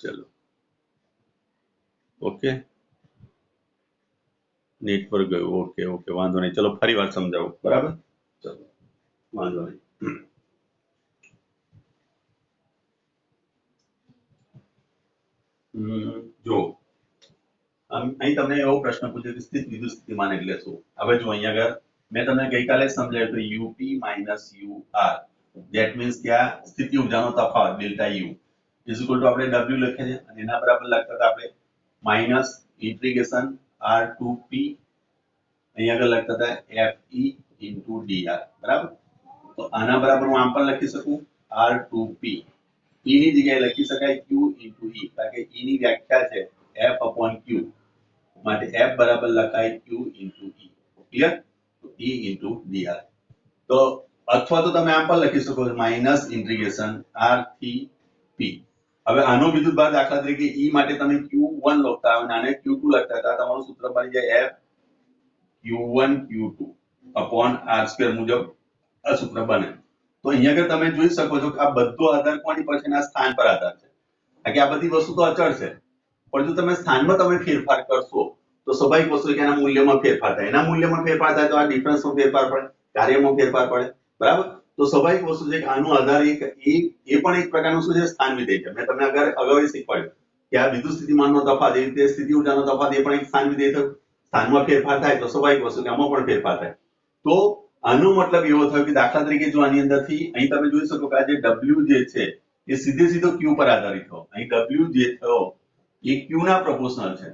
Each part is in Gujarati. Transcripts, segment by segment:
चलो ओके નેટ પર ગયું ઓકે ઓકે વાંધો નહીં ચલો ફરી વાર સમજાવો બરાબર ચલો વાંધો નહીં જો અહીં તમને એવો પ્રશ્ન પૂછ્યો કે સ્થિત વિદ્યુત સ્થિતિમાન એટલે શું હવે જો અહીંયા આગળ મેં તમને ગઈકાલે જ સમજાવ્યું હતું UP minus UR that means કે આ સ્થિતિ ઊર્જાનો તફાવત delta you is equal to આપણે ડબલ્યુ લખીએ છીએ અને એના બરાબર લખતા હતા આપણે માઇનસ ઇન્ટિગ્રેશન આર ટુ પી અહીંયા આગળ લખતા હતા એફ ઈ ઇન્ટુ ડીઆર બરાબર તો આના બરાબર હું આમ પણ લખી શકું આર ટુ પી ઈ ની જગ્યાએ લખી શકાય ક્યુ ઇન્ટુ ઈ કારણ કે ઈ ની વ્યાખ્યા છે એફ અપોન ક્યુ માટે એફ બરાબર લખાય ક્યુ ઇન્ટુ ઈ ક્લિયર ઈ ઇન્ટુ ડીઆર તો અથવા તો તમે આમ પણ લખી શકો છો માઇનસ ઇન્ટિગ્રેશન આર થી પી હવે આનો વિદ્યુતભાર દાખલા તરીકે ઈ માટે તમે Q1 લખતા અને આને Q2 લખતા હતા તમારું સૂત્ર બની જાય F Q1 Q2 upon R² મુજબ આ સૂત્ર બને તો અહીંયા આગળ તમે જોઈ શકો છો કે આ બધો આધાર કોની પર છે ના સ્થાન પર આધાર છે કારણ કે આ બધી વસ્તુ તો અચળ છે પણ જો તમે સ્થાનમાં તમે ફેરફાર કરશો તો સ્વાભાવિક વસ્તુ કે એના મૂલ્યમાં ફેરફાર થાય એના મૂલ્યમાં ફેરફાર થાય તો આ ડિફરન્સમાં ફેરફાર પડે કાર્યમાં ફેરફાર પડે બરાબર તો સ્વાભાવિક વસ્તુ છે કે આનો આધાર એ પણ એક પ્રકારનું શું છે સ્થાન વિધેય છે મેં તમને અગાઉ શીખવાડ્યું કે આ વિદ્યુત સ્થિતિમાનનો તફાવત એ રીતે સ્થિતિ ઊર્જાનો તફાવત એ પણ એક સ્થાન વિધેય થયું સ્થાનમાં ફેરફાર થાય તો સ્વાભાવિક વસ્તુ કે આમાં પણ ફેરફાર થાય તો આનો મતલબ એવો થયો કે દાખલા તરીકે જો આની અંદરથી અહીં તમે જોઈ શકો કે આ જે W જે છે એ સીધો Q પર આધારિત થયો અહીં W જે થયો એ Q ના પ્રોપોર્શનલ છે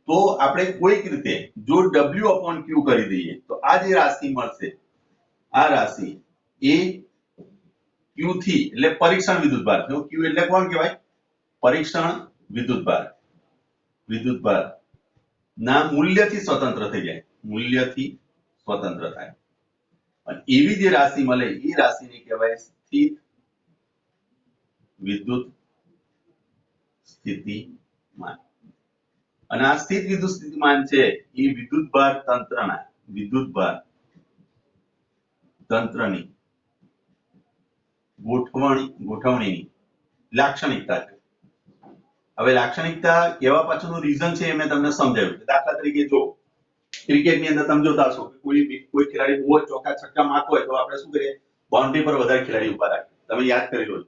તો આપણે કોઈક રીતે જો W upon Q કરી દઈએ તો આ જે રાશિ મળશે આ રાશિ એ Q થી એટલે પરીક્ષણ વિદ્યુતભાર જો Q એટલે કોણ કહેવાય પરીક્ષણ વિદ્યુતભાર ના મૂલ્યથી સ્વતંત્ર થઈ જાય મૂલ્યથી સ્વતંત્ર થાય અને એવી જે રાશિ મળે એ રાશિને કહેવાય સ્થિત વિદ્યુત સ્થિતિમાન અને આ સ્થિત વિદ્યુત સ્થિતિમાન છે એ વિદ્યુતભાર તંત્રની ગોઠવણીની લાક્ષણિકતા છે હવે લાક્ષણિકતા કેવા પાછળનું રીઝન છે એ મેં તમને સમજાવ્યું દાખલા તરીકે જો ક્રિકેટની અંદર તમે જોતા હશો કે કોઈ ખેલાડી બહુ જ ચોકા છક્કા મારતો હોય તો આપણે શું કરીએ બાઉન્ડ્રી પર વધારે ખેલાડી ઉભા રાખીએ તમે યાદ કરી લો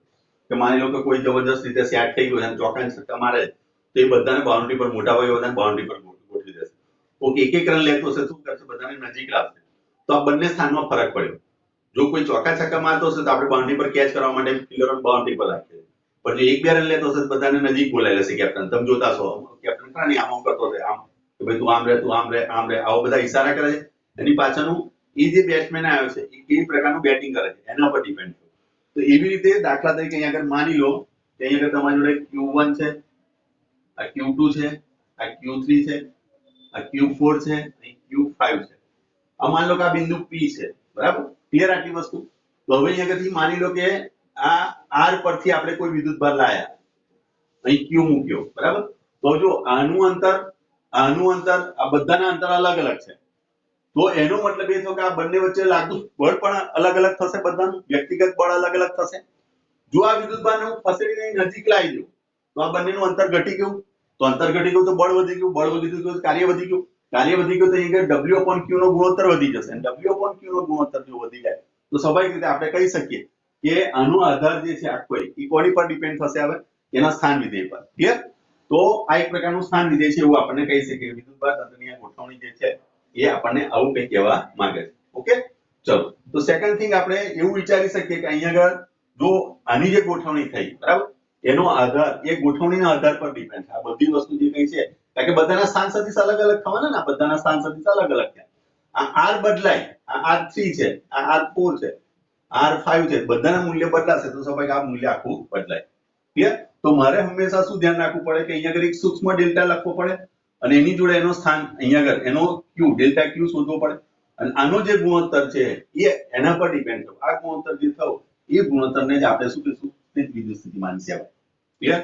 કે માની લો કે કોઈ જબરદસ્ત રીતે સેટ થઈ ગયો અને ચોકા છક્કા મારે તો એ બધાને બાઉન્ડ્રી પર મોટા ભાગે બધાને બાઉન્ડ્રી પર ગોઠવી દેશે ઓકે એક રન લેતો હશે શું કરશે બધાને નજીક લાવશે તો આ બંને સ્થાનમાં ફરક પડ્યો જો કોઈ ચોકા છક્કા મારતો હશે તો આપણે બાઉન્ડ્રી પર કેચ કરવા માટે ફિલ્ડરને બાઉન્ડ્રી પર રાખીએ પણ જો એક બે રન લેતો હશે બધાને નજીક બોલાવી લેશે કેપ્ટન તમે જોતા છો કેપ્ટન ખાલી આમ કરતો હશે આમ કે ભાઈ તું આમ રે આવો બધા ઈશારા કરે છે એની પાછળનું એ જે બેટ્સમેન આવ્યો છે એ કેવી પ્રકારનું બેટિંગ કરે છે એના પર ડિપેન્ડ છે તો એવી રીતે દાખલા તરીકે અહીંયા આગળ માની લો કે અહીંયા આગળ તમારી જોડે Q1 છે આ Q2 છે આ Q3 છે આ Q4 છે અને Q5 છે આ માની લો કે આ બિંદુ P છે બરાબર ક્લિયર આટલી વસ્તુ તો હવે અહીંયા આગળથી માની લો કે આ R પરથી આપણે કોઈ વિદ્યુતભાર લાયા અહીં Q મૂક્યો બરાબર તો જો આનું અંતર આ બધાના અંતર અલગ અલગ છે તો એનો મતલબ એ થયો કે આ બંને વચ્ચે લાગતું બળ પણ અલગ અલગ થશે બધાનું વ્યક્તિગત બળ અલગ અલગ થશે જો આ વિદ્યુતભારને હું ખસેડીને નજીક લાવી દઉં તો આ બંનેનું અંતર ઘટી ગયું તો અંતર ઘટી ગયું તો બળ વધી ગયું કાર્ય વધી ગયું તો અહીંયા W upon Q નો ગુણોત્તર વધી જશે અને W upon Q નો ગુણોત્તર જો વધી જાય તો સ્વાભાવિક રીતે આપણે કહી શકીએ કે આનો આધાર જે છે આખો એ કોની પર ડિપેન્ડ થશે હવે એના સ્થાન વિધેય પર ક્લિયર તો આ એક પ્રકારનું સ્થાન વિધેય છે એવું આપણે કહી શકીએ વિદ્યુતભાર તંત્રની આ ગોઠવણી જે છે એ આપણને આવું કંઈ કહેવા માંગે છે ઓકે ચલો તો સેકન્ડ થિંગ આપણે એવું વિચારી શકીએ કે અહીંયા આગળ જો આની જે ગોઠવણી થઈ બરાબર એનો આધાર એ ગોઠવણીના આધાર પર ડિપેન્ડ છે આ બધી વસ્તુ જે કંઈ છે કારણ કે બધાના સ્થાન સદિશ અલગ અલગ થવાના ને બધાના સ્થાન સદિશ અલગ અલગ છે આ R બદલાય આ R3 છે આ R4 છે R5 છે બધાના મૂલ્ય બદલાશે તો સ્વાભાવિક આ મૂલ્ય આખું બદલાય ક્લિયર તો મારે હંમેશા શું ધ્યાન રાખવું પડે કે અહીંયા આગળ એક સૂક્ષ્મ ડેલ્ટા લખવો પડે અને એની જોડે એનો સ્થાન અહીંયા આગળ એનો Q ડેલ્ટા Q શોધવો પડે અને આનો જે ગુણોત્તર છે એ એના પર ડિપેન્ડ થયો આ ગુણોત્તર જે થયો એ ગુણોત્તરને જ આપણે શું કહીશું સ્થિત વિદ્યુત સ્થિતિમાન કહેવાય ક્લિયર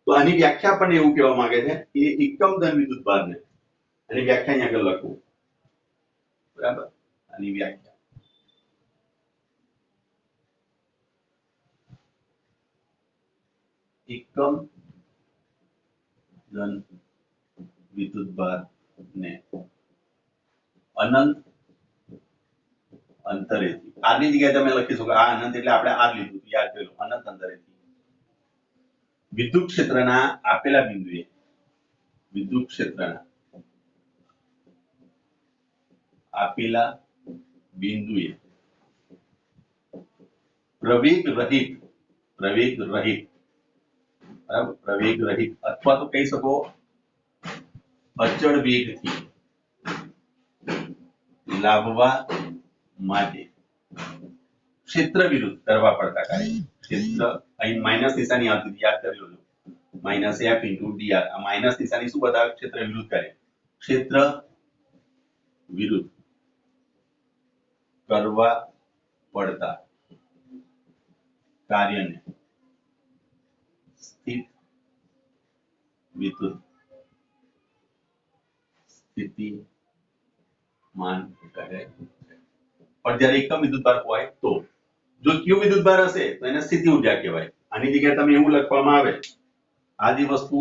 તો આની વ્યાખ્યા આપણને એવું કહેવા માંગે છે કે એકમ ધન વિદ્યુતભારને આની વ્યાખ્યા અહીંયા આગળ લખવું બરાબર આની વ્યાખ્યા એકમ ધન વિદ્યુતભાર ને અનંત અંતરેથી, આની જગ્યાએ તમે લખી શકો આ અનંત એટલે આપણે આ લીધું યાદ કર્યું, અનંત અંતરેથી વિદ્યુત ક્ષેત્રના આપેલા બિંદુએ, વિદ્યુત ક્ષેત્રના આપેલા બિંદુએ પ્રવેગ રહિત, બરાબર, પ્રવેગ રહિત અથવા તો કહી શકો અચળ વેગથી લાવવા માટે ક્ષેત્ર વિરુદ્ધ કરવા પડતા કાર્ય, ક્ષેત્ર અહીં માઇનસ નિશાની આવતી હતી યાદ કરી લો, માઇનસ f ઇન્ટુ dr, આ માઇનસ નિશાની શું બતાવે? ક્ષેત્ર વિરુદ્ધ કાર્ય, ક્ષેત્ર વિરુદ્ધ કરવા પડતા કાર્યને સ્થિત વિદ્યુત સ્થિતિમાન કહે છે. પણ જ્યારે એકમ વિદ્યુતભાર હોય તો, જો ક્યુ વિદ્યુતભાર હશે તો એને સ્થિતિ ઉર્જા કહેવાય. આની જગ્યાએ તમે એવું લખવામાં આવે, આ જે વસ્તુ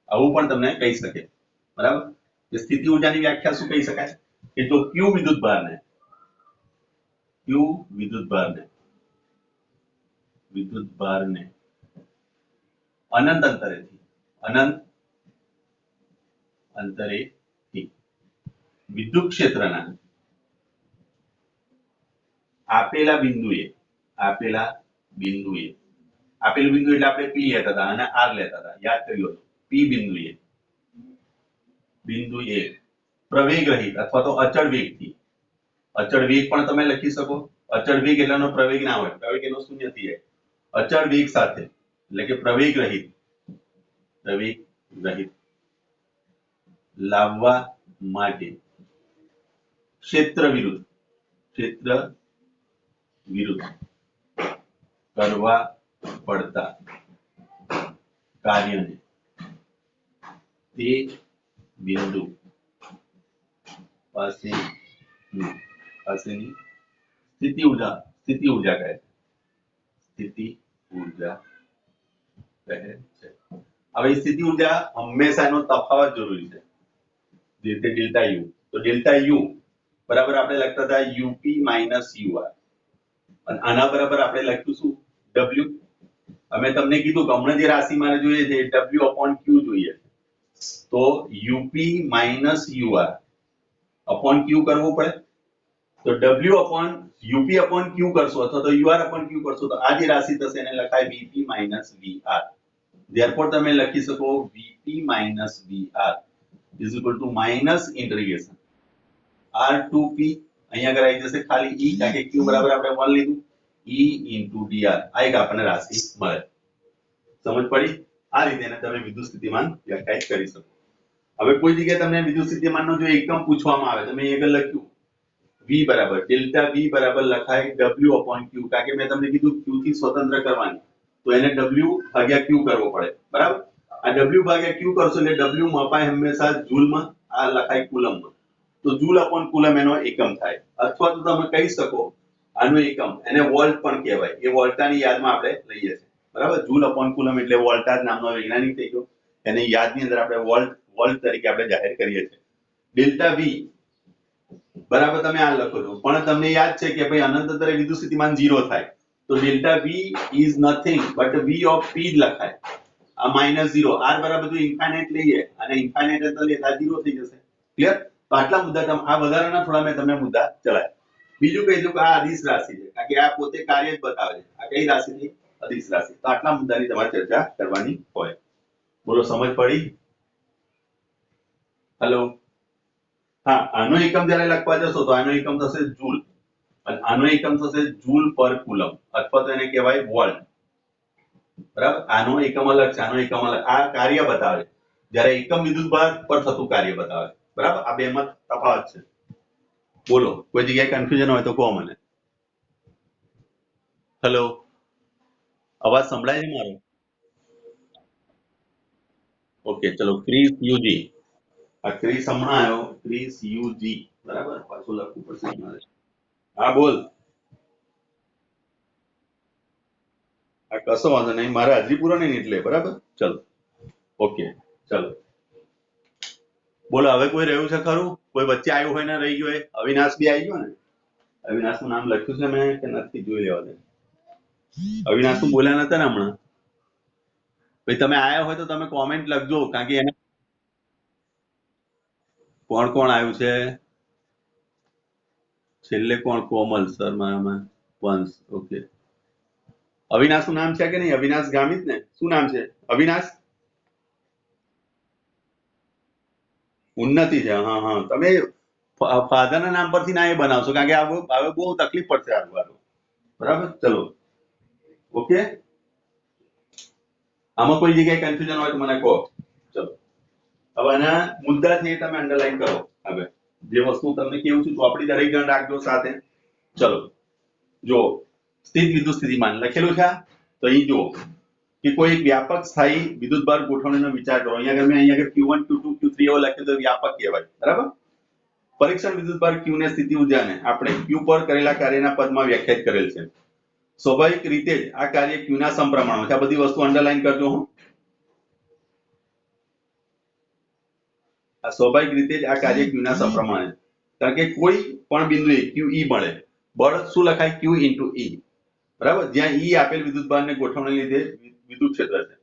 આવું પણ તમને કહી શકે, બરાબર, કે સ્થિતિ ઉર્જાની વ્યાખ્યા શું કહી શકાય કે જો ક્યુ વિદ્યુતભારને અનંત અંતરેથી વિદ્યુત ક્ષેત્રના આપેલા બિંદુએ, આપેલું બિંદુ એટલે આપણે P લેતા હતા અને R લેતા હતા, યાદ કરી લો. P બિંદુએ પ્રવેગ રહિત અથવા તો અચળ વેગથી, અચળ વેગ પણ તમે લખી શકો, અચળ વેગ એટલે એનો પ્રવેગ ના હોય, પ્રવેગ એનો શૂન્ય થઈ જાય, અચળ વેગ સાથે એટલે કે પ્રવેગ રહિત લાવવા માટે ક્ષેત્ર વિરુદ્ધ કરવા પડતા કાર્યને તે બિંદુ પાસેની સ્થિતિ ઉર્જા કહે છે, હવે સ્થિતિ ઉર્જા હંમેશા એનો તફાવત જરૂરી છે, જે રીતે ડેલ્ટા યુ, તો ડેલ્ટા યુ બરાબર આપણે લખતા હતા UP માઇનસ UR, અને આના બરાબર આપણે લખ્યું શું? W. અમે તમને કીધું કે હમણાં જે રાશિ મારે જોઈએ છે W upon Q જોઈએ, તો UP minus UR upon Q કરવું પડે, તો W upon UP upon Q કરશો અથવા તો UR upon Q કરશો તો આ જે રાશિ થશે એને લખાય VP minus VR. Therefore તમે લખી શકો VP minus VR is equal to minus integration R2P, અહીંયા આગળ આવી જશે ખાલી E, કારણ કે Q બરાબર આપણે 1 લીધું, E into dr, આ એક આપણને રાશિ મળે. સમજ પડી? આ રીતે એને તમે વિદ્યુત સ્થિતિમાન વ્યાખ્યાયિત કરી શકો. હવે કોઈ જગ્યાએ તમને વિદ્યુત સ્થિતિમાનનો જો એકમ પૂછવામાં આવે, તમે અહીંયા આગળ લખ્યું V બરાબર ડેલ્ટા V બરાબર લખાય W upon Q, કારણ કે મેં તમને કીધું Q થી સ્વતંત્ર કરવાની, તો એને W ભાગ્યા Q કરવો પડે, બરાબર. આ W ભાગ્યા Q કરશો એટલે W મપાય હંમેશા જૂલમાં, આ લખાય કુલમમાં, તો જૂલ અપોન કુલમ એનો એકમ થાય, અથવા તો તમે કહી શકો આનો એકમ એને વોલ્ટ પણ કહેવાય, એ વોલ્ટાની યાદમાં આપણે લઈએ છીએ, બરાબર. જૂલ અપોન કુલમ એટલે વોલ્ટા નામનો વૈજ્ઞાનિક થઈ ગયો, એને યાદની અંદર આપણે વોલ્ટ તરીકે આપણે જાહેર કરીએ છીએ. ડેલ્ટા V બરાબર તમે આ લખો છો, પણ તમને યાદ છે કે ભાઈ અનંત અંતરે વિદ્યુત સ્થિતિમાન 0 થાય, તો delta V is nothing but V of P જ લખાય, આ -0, R બરાબર જો ઇન્ફાઇનાઇટ લઈએ અને ઇન્ફાઇનાઇટ એટલે લેતા 0 થઈ જશે. ક્લિયર? તો આટલા મુદ્દા આ વધારાના થોડા મેં તમને મુદ્દા ચલાવ્યા. બીજું કહી દઉં કે આ અદિશ રાશિ છે, કારણ કે આ પોતે કાર્ય જ બતાવે છે, આ કઈ રાશિ છે? અદિશ રાશિ. તો આટલા મુદ્દાની તમારે ચર્ચા કરવાની હોય. બોલો, સમજ પડી? હેલો? હા, આનો એકમ જ્યારે લખવા જશો તો આનો એકમ થશે જૂલ, અને આનો એકમ થશે જૂલ પર કુલમ, અથવા તો એને કહેવાય વોલ્ટ, બરાબર. આનો એકમ અલગ છે, આનો એકમ અલગ, આ કાર્ય બતાવે, જ્યારે એકમ વિદ્યુતભાર પર થતું કાર્ય બતાવે, બરાબર. આ બેમાં તફાવત છે. બોલો, કોઈ જગ્યાએ કન્ફ્યુઝન હોય તો કહો મને. હેલો, અવાજ સંભળાય છે મારો? ઓકે, ચલો. ક્રિસ યુજી, આ ક્રિસ હમણાં આવ્યો, ક્રિસ યુજી, બરાબર. પાછું લખવું પડશે મારે. હા બોલ. આ કશો વાંધો નહીં, મારે હાજરી પૂરો નહીં એટલે, બરાબર. ચલો, ઓકે, ચલો. બોલો હવે કોઈ રહ્યું છે ખરું? કોઈ વચ્ચે આવ્યું હોય ને રહી ગયો હોય? અવિનાશ બી આવી ગયો ને? અવિનાશ નું નામ લખ્યું છે મેં કે નથી? જોઈ લેવા દે. અવિનાશ નું બોલ્યા નતા ને હમણાં? ભાઈ તમે આયા હોય તો તમે કોમેન્ટ લખજો, કારણ કે એને કોણ કોણ આવ્યું છે છેલ્લે? કોણ? કોમલ સર મારામાં વંશ. ઓકે, અવિનાશ નું નામ છે કે નહીં? અવિનાશ ગામિત ને? શું નામ છે? અવિનાશ ઉન્નતિ છે. હા હા, તમે ફાધર ના નામ પરથી ના એ બનાવશો, કારણ કે હવે બહુ તકલીફ પડશે આ વાળું. બરાબર, ચલો ઓકે. આમાં કોઈ જગ્યાએ કન્ફ્યુઝન હોય તો મને કહો. ચલો હવે આના મુદ્દા છે એ તમે અંડરલાઈન કરો. હવે જે વસ્તુ તમને કેવું છું ચોપડી દરેક જણ રાખજો સાથે. ચલો જો સ્થિત વિદ્યુત સ્થિતિમાન લખેલું છે, તો અહીં જુઓ કે કોઈ એક વ્યાપક સ્થાયી વિદ્યુતભાર ગોઠવણીનો વિચાર કરો. અહીંયા આગળ મેં અહીંયા Q1 Q2 Q3 એવો લખ્યું તો વ્યાપક કહેવાય. બરાબર. પરીક્ષણ વિદ્યુતભાર Q ને સ્થિતિ ઉર્જાને આપણે Q પર કરેલા કાર્યના પદમાં વ્યાખ્યાયિત કરેલ છે. સ્વાભાવિક રીતે જ આ કાર્ય Q ના સમપ્રમાણમાં છે. આ બધી વસ્તુ અંડરલાઈન કરજો હું. આ સ્વાભાવિક રીતે જ આ કાર્ય Q ના સમપ્રમાણે, કારણ કે કોઈ પણ બિંદુએ QE મળે. બળ શું લખાય? Q into E. બરાબર, જ્યાં E આપેલ વિદ્યુતભારને ગોઠવણીને લીધે વિદ્યુત ક્ષેત્ર છે.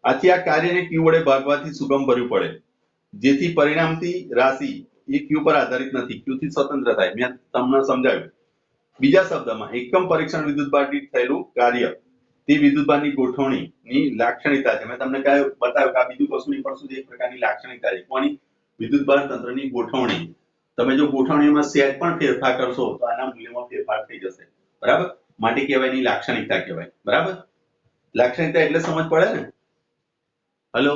આથી આ કાર્યને Q વડે ભાગવાથી સુગમ ભરવું પડે, જેથી પરિણામતી રાશિ એ Q પર આધારિત નથી, Q થી સ્વતંત્ર થાય. મેં તમને સમજાવ્યું. બીજા શબ્દમાં એકમ પરીક્ષણ વિદ્યુતભાર દીઠ થયેલું કાર્ય તે વિદ્યુતભારની ગોઠવણીની લાક્ષણિકતા છે. મેં તમને બતાવ્યું કે આ બીજું કશું નહીં પણ શું એક પ્રકારની લાક્ષણિકતા છે. કોની? વિદ્યુતભાર તંત્રની ગોઠવણી. તમે જો ગોઠવણીમાં સહેજ પણ ફેરફાર કરશો તો આના મૂલ્યમાં ફેરફાર થઈ જશે. બરાબર, માટે કહેવાય એની લાક્ષણિકતા કહેવાય. બરાબર, લાક્ષણિકતા એટલે સમજ પડે ને? હેલો,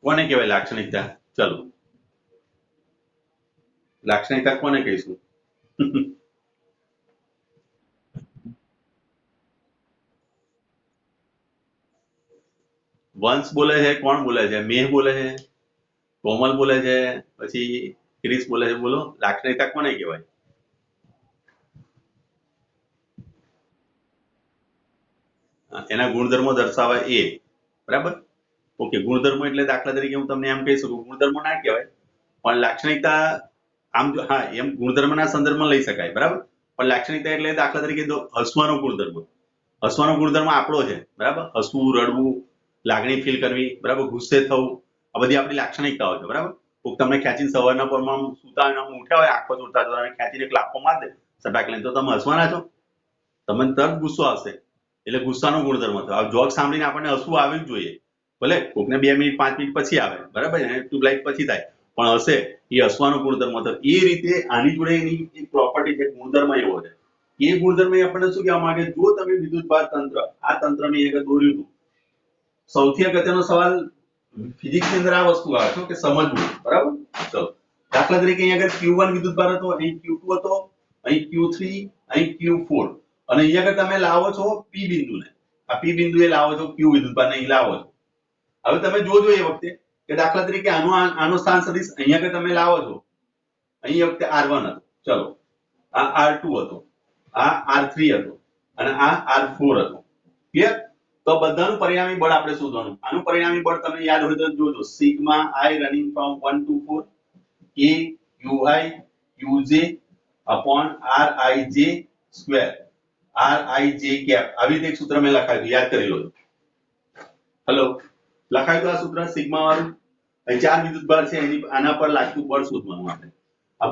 કોને કહેવાય લાક્ષણિકતા? ચલો, લાક્ષણિકતા કોને કહીશું? વંશ બોલે છે, કોણ બોલે છે? મેહ બોલે છે, કોમલ બોલે છે, પછી ક્રિસ બોલે છે. બોલો, લાક્ષણિકતા કોને કહેવાય? એના ગુણધર્મો દર્શાવે એ. બરાબર, ઓકે. ગુણધર્મો એટલે દાખલા તરીકે હું તમને એમ કહી શકું, ગુણધર્મો ના કહેવાય પણ લાક્ષણિકતા આમ હા એમ ગુણધર્મના સંદર્ભમાં લઈ શકાય. બરાબર, પણ લાક્ષણિકતા એટલે દાખલા તરીકે હસવાનો ગુણધર્મ. હસવાનો ગુણધર્મ આપણો છે. બરાબર, હસવું, રડવું, લાગણી ફીલ કરવી, બરાબર, ગુસ્સે થવું, આ બધી આપણી લાક્ષણિકતાઓ છે. બરાબર, કોઈક તમને ખેંચીને સવારના પરમાં સુતા ઉઠ્યા હોય આંખો ચોડતા ખેંચીને ક્લાપો માર દે સટાક લઈને, તો તમે હસવાના છો? તમને તરત ગુસ્સો આવશે. એટલે ગુસ્સાનો ગુણધર્મ થયો. આ જોક સાંભળીને આપણને હસવું આવી જ જોઈએ. ભલે કોકને 2 મિનિટ 5 મિનિટ પછી આવે, બરાબર, ટ્યુબલાઇટ પછી થાય, પણ હશે એ હસવાનો ગુણધર્મ થયો. એ રીતે આની જોડે એની એક પ્રોપર્ટી છે, ગુણધર્મ એવો છે. એ ગુણધર્મ આપણને શું કહેવા માંગે? જો તમે વિદ્યુતભાર તંત્ર આ તંત્રને એક દોર્યું હતું, સૌથી અગત્યનો સવાલ ફિઝિક્સની અંદર આ વસ્તુ આવે છે કે સમજવું. બરાબર, ચલો દાખલા તરીકે અહીંયા આગળ Q1 વિદ્યુતભાર હતો, અહીં Q2 હતો, અહીં Q3, અહીં Q4, અને અહીંયા આગળ તમે લાવો છો P બિંદુને. આ P બિંદુએ લાવો છો Q વિદ્યુતભારને અહીં લાવો છો. હવે તમે જોજો એ વખતે કે દાખલા તરીકે આનો સ્થાન સદિશ અહીંયા આગળ તમે લાવો છો. અહીં એ વખતે R1 હતો, ચલો આ R2 હતો, આ R3 હતો અને આ R4 હતો. ક્લિયર? તો બધાનું પરિણામી બળ આપણે શોધવાનું. આનું પરિણામી બળ તમને યાદ હોય તો જોજો, sigma I running from 1 to 4 K UI UJ upon RIJ square RIJ cap. આવી રીતે એક સૂત્ર મેં લખાયું, યાદ કરી લો. હેલો, લખાયું આ સૂત્ર સિગ્મા વાળું. અહીં 4 વિદ્યુતભાર છે, આના પર લાગતું બળ શોધવાનું આપણે. આ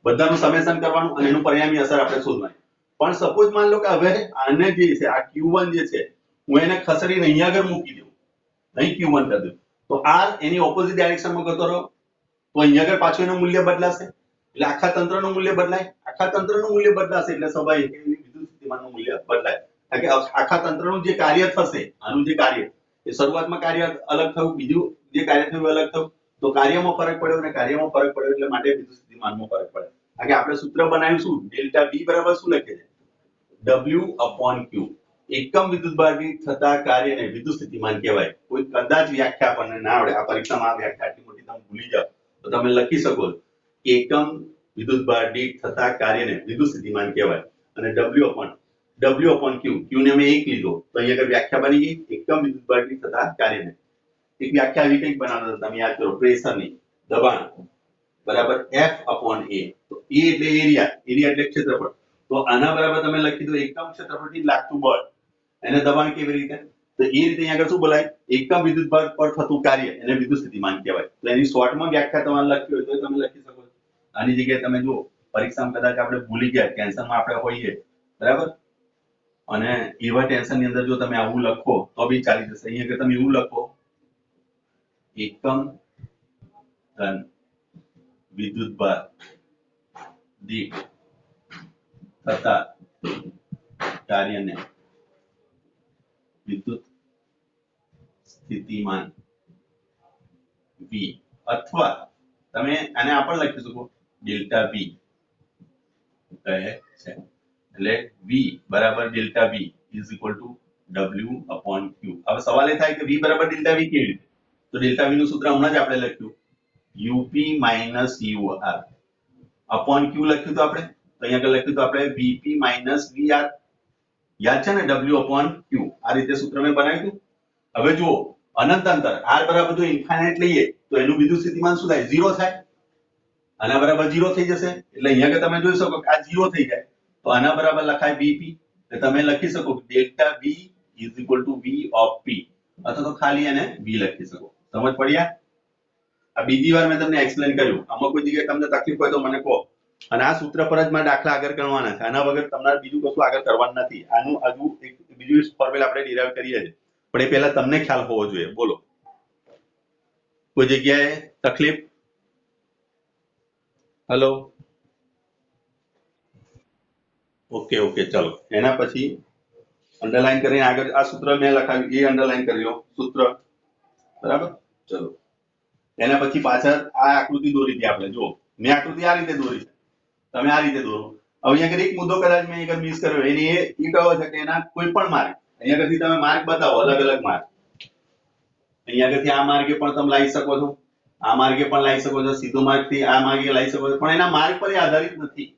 બધાનું સમેશન કરવાનું અને એનું પરિણામી અસર આપણે શોધવાની. પણ સપોઝ માન લો કે હવે આને જે છે આ Q1 જે છે હું એને ખસેડીને અહીંયા આગળ મૂકી દઉં, અહીં Q1 કરી દઉં, તો R એની ઓપોઝિટ ડાયરેક્શનમાં જતો રહો, તો અહીંયા આગળ પાછું એનું મૂલ્ય બદલાશે. એટલે આખા તંત્રનું મૂલ્ય બદલાય. આખા તંત્રનું મૂલ્ય બદલાશે એટલે સ્વાભાવિક વિદ્યુત સ્થિતિમાનનું મૂલ્ય બદલાય. કારણ કે આખા તંત્રનું જે કાર્ય થશે, આનું જે કાર્ય એ શરૂઆતમાં કાર્ય અલગ થયું, બીજું જે કાર્ય થયું અલગ થયું, તો કાર્યમાં ફરક પડ્યો અને કાર્યમાં ફરક પડ્યો એટલે માટે વિદ્યુત સ્થિતિમાનમાં ફરક પડે. કારણ કે આપણે સૂત્ર બનાવીશું ડેલ્ટા V બરાબર શું લખે છે? W/Q. એકમ વિદ્યુતભાર દીઠ થતા કાર્યને વિદ્યુત સ્થિતિમાન કહેવાય. કોઈ કદાચ વ્યાખ્યા આપણને ના આવડે, આ પરીક્ષામાં આ વ્યાખ્યા આટલી મોટી તમે ભૂલી જાઓ તો તમે લખી શકો એકમ વિદ્યુતભાર દીઠ થતા કાર્યને વિદ્યુત સ્થિતિમાન કહેવાય અને W W upon Q, Q ने मैं 1 લીધો તો અહીંયા આગળ વ્યાખ્યા બની ગઈ એકમ વિદ્યુતભારની તથા કાર્યને એક વ્યાખ્યા આવી કંઈક બનાવતા હતા તમે યાદ કરો પ્રેશરની દબાણ બરાબર F upon A તો A એટલે એરિયા એરિયા એટલે ક્ષેત્રફળ તો આના બરાબર તમે લખી દો એકમ ક્ષેત્રફળથી લાગતું બળ એને દબાણ કેવી રીતે તો એ રીતે અહીંયા આગળ શું બોલાય એકમ વિદ્યુતભાર પર થતું કાર્ય એને વિદ્યુત સ્થિતિમાન કહેવાય તો એની શોર્ટમાં વ્યાખ્યા તમારે લખી હોય તો તમે લખી શકો છો આની જગ્યાએ તમે જુઓ પરીક્ષામાં કદાચ આપણે ભૂલી ગયા ટેન્શનમાં આપણે હોઈએ બરાબર અને એવા ટેન્શનની અંદર જો તમે આવું લખો તો બી ચાલી જશે અહીંયા કે તમે એવું લખો એકમ ધન વિદ્યુતભાર દીઠ થતા કાર્યને વિદ્યુત સ્થિતિમાન V અથવા તમે આને આ પણ લખી શકો ડેલ્ટા V કહે છે એટલે V બરાબર delta V is equal to W upon Q હવે સવાલ એ થાય કે V બરાબર ડેલ્ટા V કેવી રીતે તો ડેલ્ટા V નું સૂત્ર હમણાં જ આપણે લખ્યું UP minus UR upon Q લખ્યું તો આપણે તો અહીંયા આગળ લખ્યું તો આપણે VP minus VR યાદ છે ને W upon Q આ રીતે સૂત્ર મેં બનાવ્યું હતું હવે જુઓ અનંત અંતર R બરાબર જો ઇન્ફાઇનાઇટ લઈએ તો એનું વિદ્યુત સ્થિતિમાન શું થાય 0 થાય આના બરાબર 0 થઈ જશે એટલે અહીંયા કે તમે જોઈ શકો કે આ 0 થઈ જાય તો આના બરાબર લખાય VP એટલે તમે લખી શકો કે delta V is equal to V of P અથવા તો ખાલી એને V લખી શકો સમજ પડ્યા આ બીજી વાર મેં તમને એક્સપ્લેન કર્યું આમાં કોઈ જગ્યાએ તમને તકલીફ હોય તો મને કહો અને આ સૂત્ર પર જ મારે દાખલા આગળ કરવાના છે આના વગર તમારે બીજું કશું આગળ કરવાનું નથી આનું હજુ એક બીજું ફોર્મ્યુલા આપણે ડિરાઈવ કરીએ છીએ પણ એ પહેલા તમને ખ્યાલ હોવો જોઈએ બોલો કોઈ જગ્યાએ તકલીફ હેલો ઓકે ઓકે ચલો એના પછી અંડરલાઈન કરીને આગળ આ સૂત્ર મેં લખાવ્યું એ અંડરલાઈન કરી લો સૂત્ર બરાબર ચલો એના પછી પાછળ આ આકૃતિ દોરી હતી આપણે જો મેં આકૃતિ આ રીતે દોરી છે તમે આ રીતે દોરો હવે અહીંયા એક મુદ્દો કદાચ મેં એક મિસ કર્યો એની એ કયો છે કે એના કોઈ પણ માર્ગ અહીંયા આગળથી તમે માર્ગ બતાવો અલગ અલગ માર્ગ અહીંયા આગળથી આ માર્ગે પણ તમે લાવી શકો છો આ માર્ગે પણ લાવી શકો છો સીધો માર્ગથી આ માર્ગે લાવી શકો છો પણ એના માર્ગ પર આધારિત નથી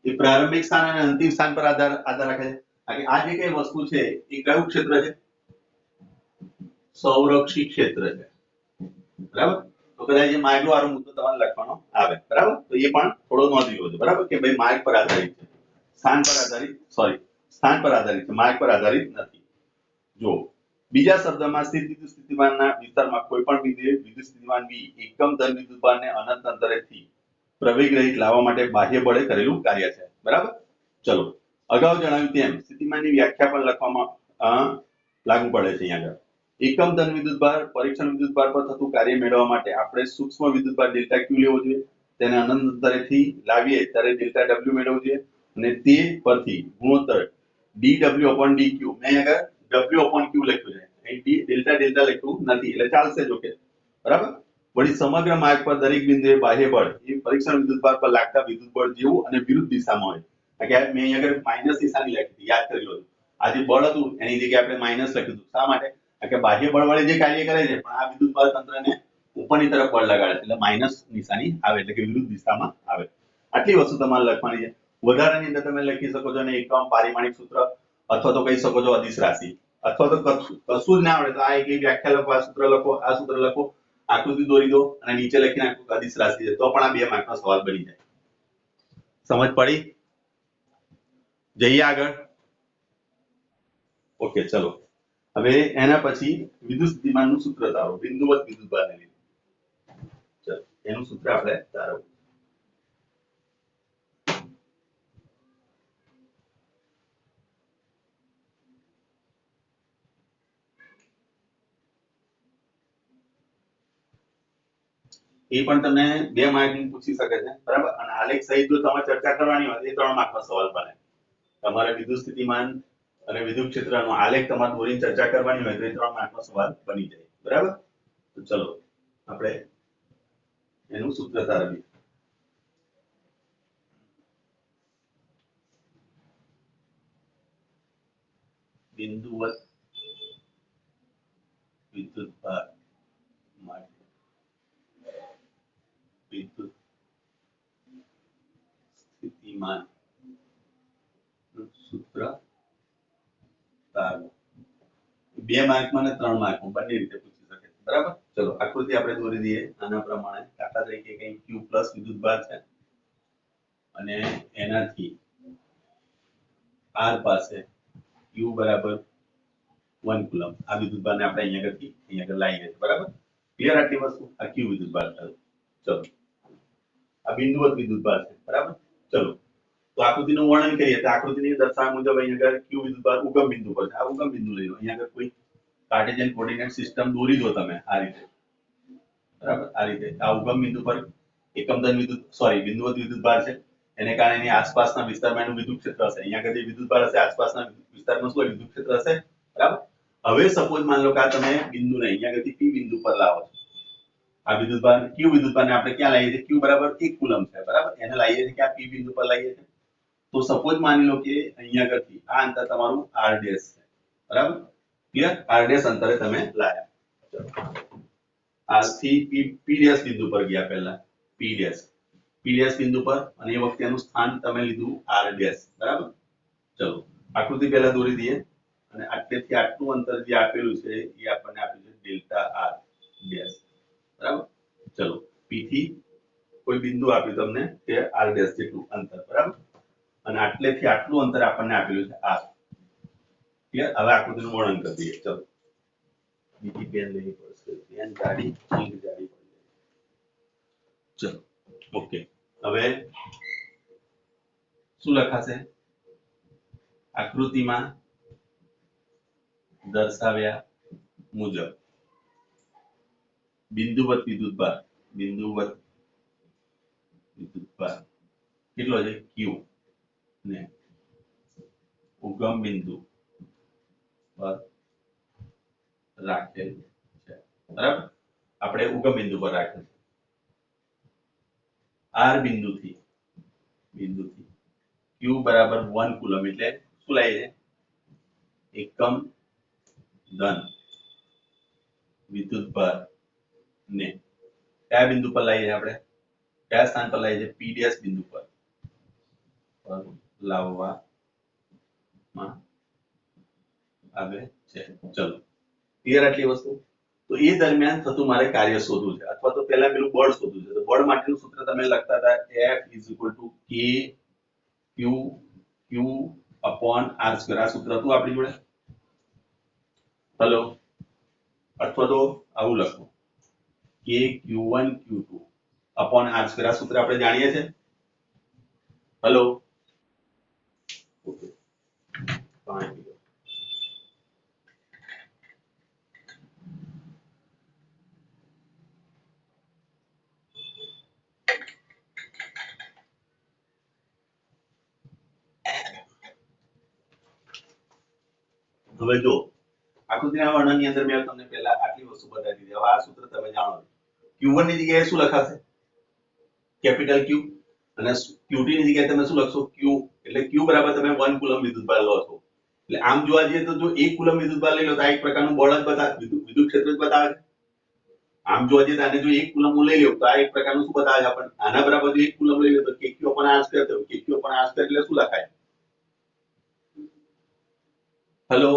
એ પ્રારંભિક સ્થાન અને અંતિમ સ્થાન પર આધાર રાખે છે આ જે કઈ વસ્તુ છે એ કયું ક્ષેત્ર છે સંરક્ષિત ક્ષેત્ર છે બરાબર તો કદાચ એ માર્ગનો વાળો મુદ્દો તમારે લખવાનો આવે બરાબર તો એ પણ થોડો નોંધી લો બરાબર કે ભાઈ માર્ગ પર આધારિત છે સ્થાન પર આધારિત સ્થાન પર આધારિત છે માર્ગ પર આધારિત નથી જો બીજા શબ્દમાં સ્થિર વિદ્યુત સ્થિતિમાનના વિસ્તારમાં કોઈ પણ બિંદુએ વિદ્યુત સ્થિતિમાન V એકમ ધન વિદ્યુતભારને અનંત અંતરેથી પ્રવેગ રહિત લાવવા માટે બાહ્ય બળે કરેલું કાર્ય છે બરાબર ચલો અગાઉ જણાવ્યું તેમ સ્થિતિમાનની વ્યાખ્યા પણ લખવામાં લાગુ પડે છે અહીંયા આગળ એકમ ધન વિદ્યુતભાર પરીક્ષણ વિદ્યુતભાર પર થતું કાર્ય મેળવવા માટે આપણે સૂક્ષ્મ વિદ્યુતભાર ડેલ્ટા Q લેવો જોઈએ તેને અનંત અંતરેથી લાવીએ ત્યારે ડેલ્ટા W મેળવવો જોઈએ અને તે પરથી ગુણોત્તર dW upon dQ મેં આગળ W upon Q લખ્યું છે અહીં ડેલ્ટા ડેલ્ટા લખ્યું નથી એટલે ચાલશે જો કે બરાબર વળી સમગ્ર માર્ગ પર દરેક બિંદુએ બાહ્ય બળ એ પરીક્ષણ વિદ્યુતભાર પર લાગતા વિદ્યુત બળ જેવું અને વિરુદ્ધ દિશામાં હોય કારણ કે મેં અહીંયા આગળ માઇનસ નિશાની લખી હતી યાદ કરી લો આ જે બળ હતું એની જગ્યાએ આપણે માઇનસ લખ્યું હતું શા માટે કારણ કે બાહ્ય બળ વડે જે કાર્ય કરે છે પણ આ વિદ્યુતભાર તંત્રને ઉપરની તરફ બળ લગાડે છે એટલે માઇનસ નિશાની આવે એટલે કે વિરુદ્ધ દિશામાં આવે આટલી વસ્તુ તમારે લખવાની છે વધારાની અંદર તમે લખી શકો છો અને એકમ પારિમાણિક સૂત્ર અથવા તો કહી શકો છો અદિશ રાશિ અથવા તો કશું જ ના આવડે તો આ એક વ્યાખ્યા લખો આ સૂત્ર લખો આ સૂત્ર લખો આકૃતિ દોરી દો અને નીચે લખી નાખો અદિશ રાશિ છે તો પણ આ 2 માર્કનો સવાલ બની જાય સમજ પડી જઈએ આગળ ઓકે ચલો હવે એના પછી વિદ્યુત સ્થિતિમાનનું સૂત્ર તારો બિંદુવત વિદ્યુતભારને લીધે ચલો એનું સૂત્ર આપણે તારવું એ પણ તમને 2 માર્કની પૂછી શકે છે બરાબર અને આલેખ સહિત જો તમારે ચર્ચા કરવાની હોય એ 3 માર્કનો સવાલ બને તમારે વિદ્યુત સ્થિતિમાન અને વિદ્યુત ક્ષેત્રનો આલેખ તમારે દોરીને ચર્ચા કરવાની હોય તો એ 3 માર્કનો સવાલ બની જાય બરાબર તો ચલો આપણે એનું સૂત્ર તારવીએ બિંદુવત વિદ્યુતભાર માટે વિદ્યુત સ્થિતિમાન સૂત્ર 2 માર્કમાં અને 3 માર્કમાં બંને રીતે પૂછી શકે છે, બરાબર. ચલો આકૃતિ આપણે દોરી દઈએ આના પ્રમાણે. દાખલા તરીકે કઈ Q પ્લસ વિદ્યુતભાર છે અને એનાથી R પાસે Q બરાબર 1 કુલમ. આ વિદ્યુતભારને આપણે અહીંયા આગળ લાવીએ છીએ, બરાબર. ક્લિયર આટલી વસ્તુ? આ Q વિદ્યુતભાર થયો. ચલો આ બિંદુવત વિદ્યુતભાર છે, બરાબર. ચલો તો આકૃતિનું વર્ણન કરીએ તો આકૃતિની દર્શાવ્યા મુજબ અહીંયા આગળ Q વિદ્યુતભાર ઉગમ બિંદુ પર છે. આ ઉગમ બિંદુ લઈ લો. અહીંયા આગળ કોઈ કાર્ટેશિયન કોઓર્ડિનેટ સિસ્ટમ દોરી દો તમે આ રીતે, બરાબર. આ રીતે આ ઉગમ બિંદુ પર એકમદન બિંદુવત વિદ્યુતભાર છે. એને કારણે એની આસપાસના વિસ્તારમાં એનું વિદ્યુત ક્ષેત્ર હશે. અહીંયા આગળ જે વિદ્યુતભાર હશે આસપાસના વિસ્તારમાં શું વિદ્યુત ક્ષેત્ર હશે, બરાબર. હવે સપોઝ માન લો કે આ તમે બિંદુને અહીંયા આગળથી P બિંદુ પર લાવો છો. આ વિદ્યુતભાર Q વિદ્યુતભારને આપણે ક્યાં લાવીએ છીએ? Q બરાબર 1 કુલમ છે, બરાબર. એને લાવીએ છીએ ક્યાં? P બિંદુ પર લાવીએ છીએ. તો સપોઝ માની લો કે અહીંયા આગળથી આ અંતર તમારું R ડેશ છે, બરાબર. ક્લિયર? R ડેશ અંતરે તમે લાયા. ચલો R થી P ડેશ બિંદુ પર ગયા પહેલા P ડેશ બિંદુ પર અને એ વખતે એનું સ્થાન તમે લીધું R ડેશ, બરાબર. ચલો આકૃતિ પહેલા દોરી દઈએ અને આટલેથી આટલું અંતર જે આપેલું છે એ આપણને આપ્યું છે ડેલ્ટા R ડેશ, બરાબર. ચલો P થી કોઈ બિંદુ આપ્યું તમને કે R ડેશ જેટલું અંતર, બરાબર. અને આટલેથી આટલું અંતર આપણને આપેલું છે R. ક્લિયર? હવે આકૃતિનું વર્ણન કરી દઈએ. ચલો બીજી પેન લેવી પડશે. પેન જાડી પડી જાય. ચલો ઓકે. હવે શું લખાશે? આકૃતિમાં દર્શાવ્યા મુજબ બિંદુવત વિદ્યુતભાર કેટલો છે? Q ને ઉગમ બિંદુ પર રાખેલ છે, બરાબર. આપણે ઉગમ બિંદુ પર રાખેલ છે. R બિંદુથી Q બરાબર 1 કુલમ એટલે શું લાવીએ છે? એકમ ધન વિદ્યુતભાર ને કયા બિંદુ પર લાવીએ છીએ? આપણે કયા સ્થાન પર લાવીએ છીએ? P ડેશ બિંદુ પર લાવવામાં આવે છે. ચલો ક્લિયર આટલી વસ્તુ? તો એ દરમિયાન થતું મારે કાર્ય શોધવું છે અથવા તો પહેલા પેલું બળ શોધવું છે. તો બળ માટેનું સૂત્ર તમે લખતા હતા F = K Q R². આ સૂત્ર હતું આપણી જોડે. હેલો, અથવા તો આવું લખો K Q1 Q2 R². આ સૂત્ર આપણે જાણીએ છીએ. Hello, okay. હવે જો આકૃતિના વર્ણનની અંદર મેં તમને પહેલા આટલી વસ્તુ બતાવી દીધી. હવે આ સૂત્ર તમે જાણો છો. Q1 ની જગ્યાએ શું લખાશે? Capital Q. અને Q2 ની જગ્યાએ તમે શું લખશો? Q. એટલે Q બરાબર તમે 1 કુલમ વિદ્યુતભાર લો છો. એટલે આમ જોવા જઈએ તો જો 1 કુલમ વિદ્યુતભાર લઈ લો તો આ એક પ્રકારનું બળ જ બતાવે, વિદ્યુત ક્ષેત્ર જ બતાવે છે. આમ જોવા જઈએ તો આને જો 1 કુલમ હું લઈ લઉં તો આ એક પ્રકારનું શું બતાવે છે આપણને? આના બરાબર જો 1 કુલમ લઈ લો તો KQ R² થયું. KQ R² એટલે શું લખાય? હેલો,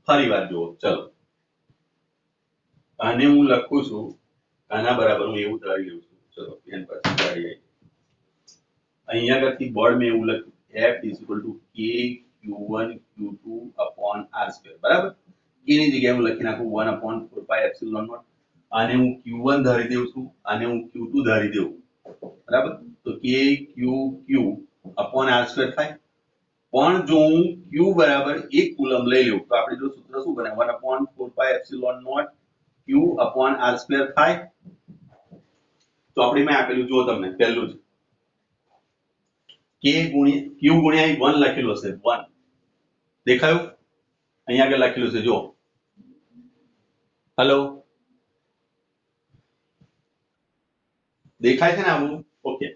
ફરી વાર જુઓ. ચલો આને હું લખું છું આના બરાબર હું એવું ધારી લઉં છું. ચલો પેન પર ધારી આવી. અહીંયા આગળથી બળ મેં એવું લખ્યું F = K Q1 Q2 R², બરાબર. K ની જગ્યાએ હું લખી નાખું 1/4πε0. આને હું Q1 ધારી દઉં છું, આને હું Q2 ધારી દઉં, બરાબર. તો K Q R² થાય. પણ જો હું Q બરાબર 1 કુલમ લઈ લઉં તો આપણે જો સૂત્ર શું બને? 1/4πε0 Q R² થાય. તો આપણે મેં આપેલું જો તમને પહેલું જ Q ગુણ્યા 1 લખેલું હશે. 1 દેખાયું? અહીંયા આગળ લખેલું છે જો. હેલો, દેખાય છે ને આવું? ઓકે.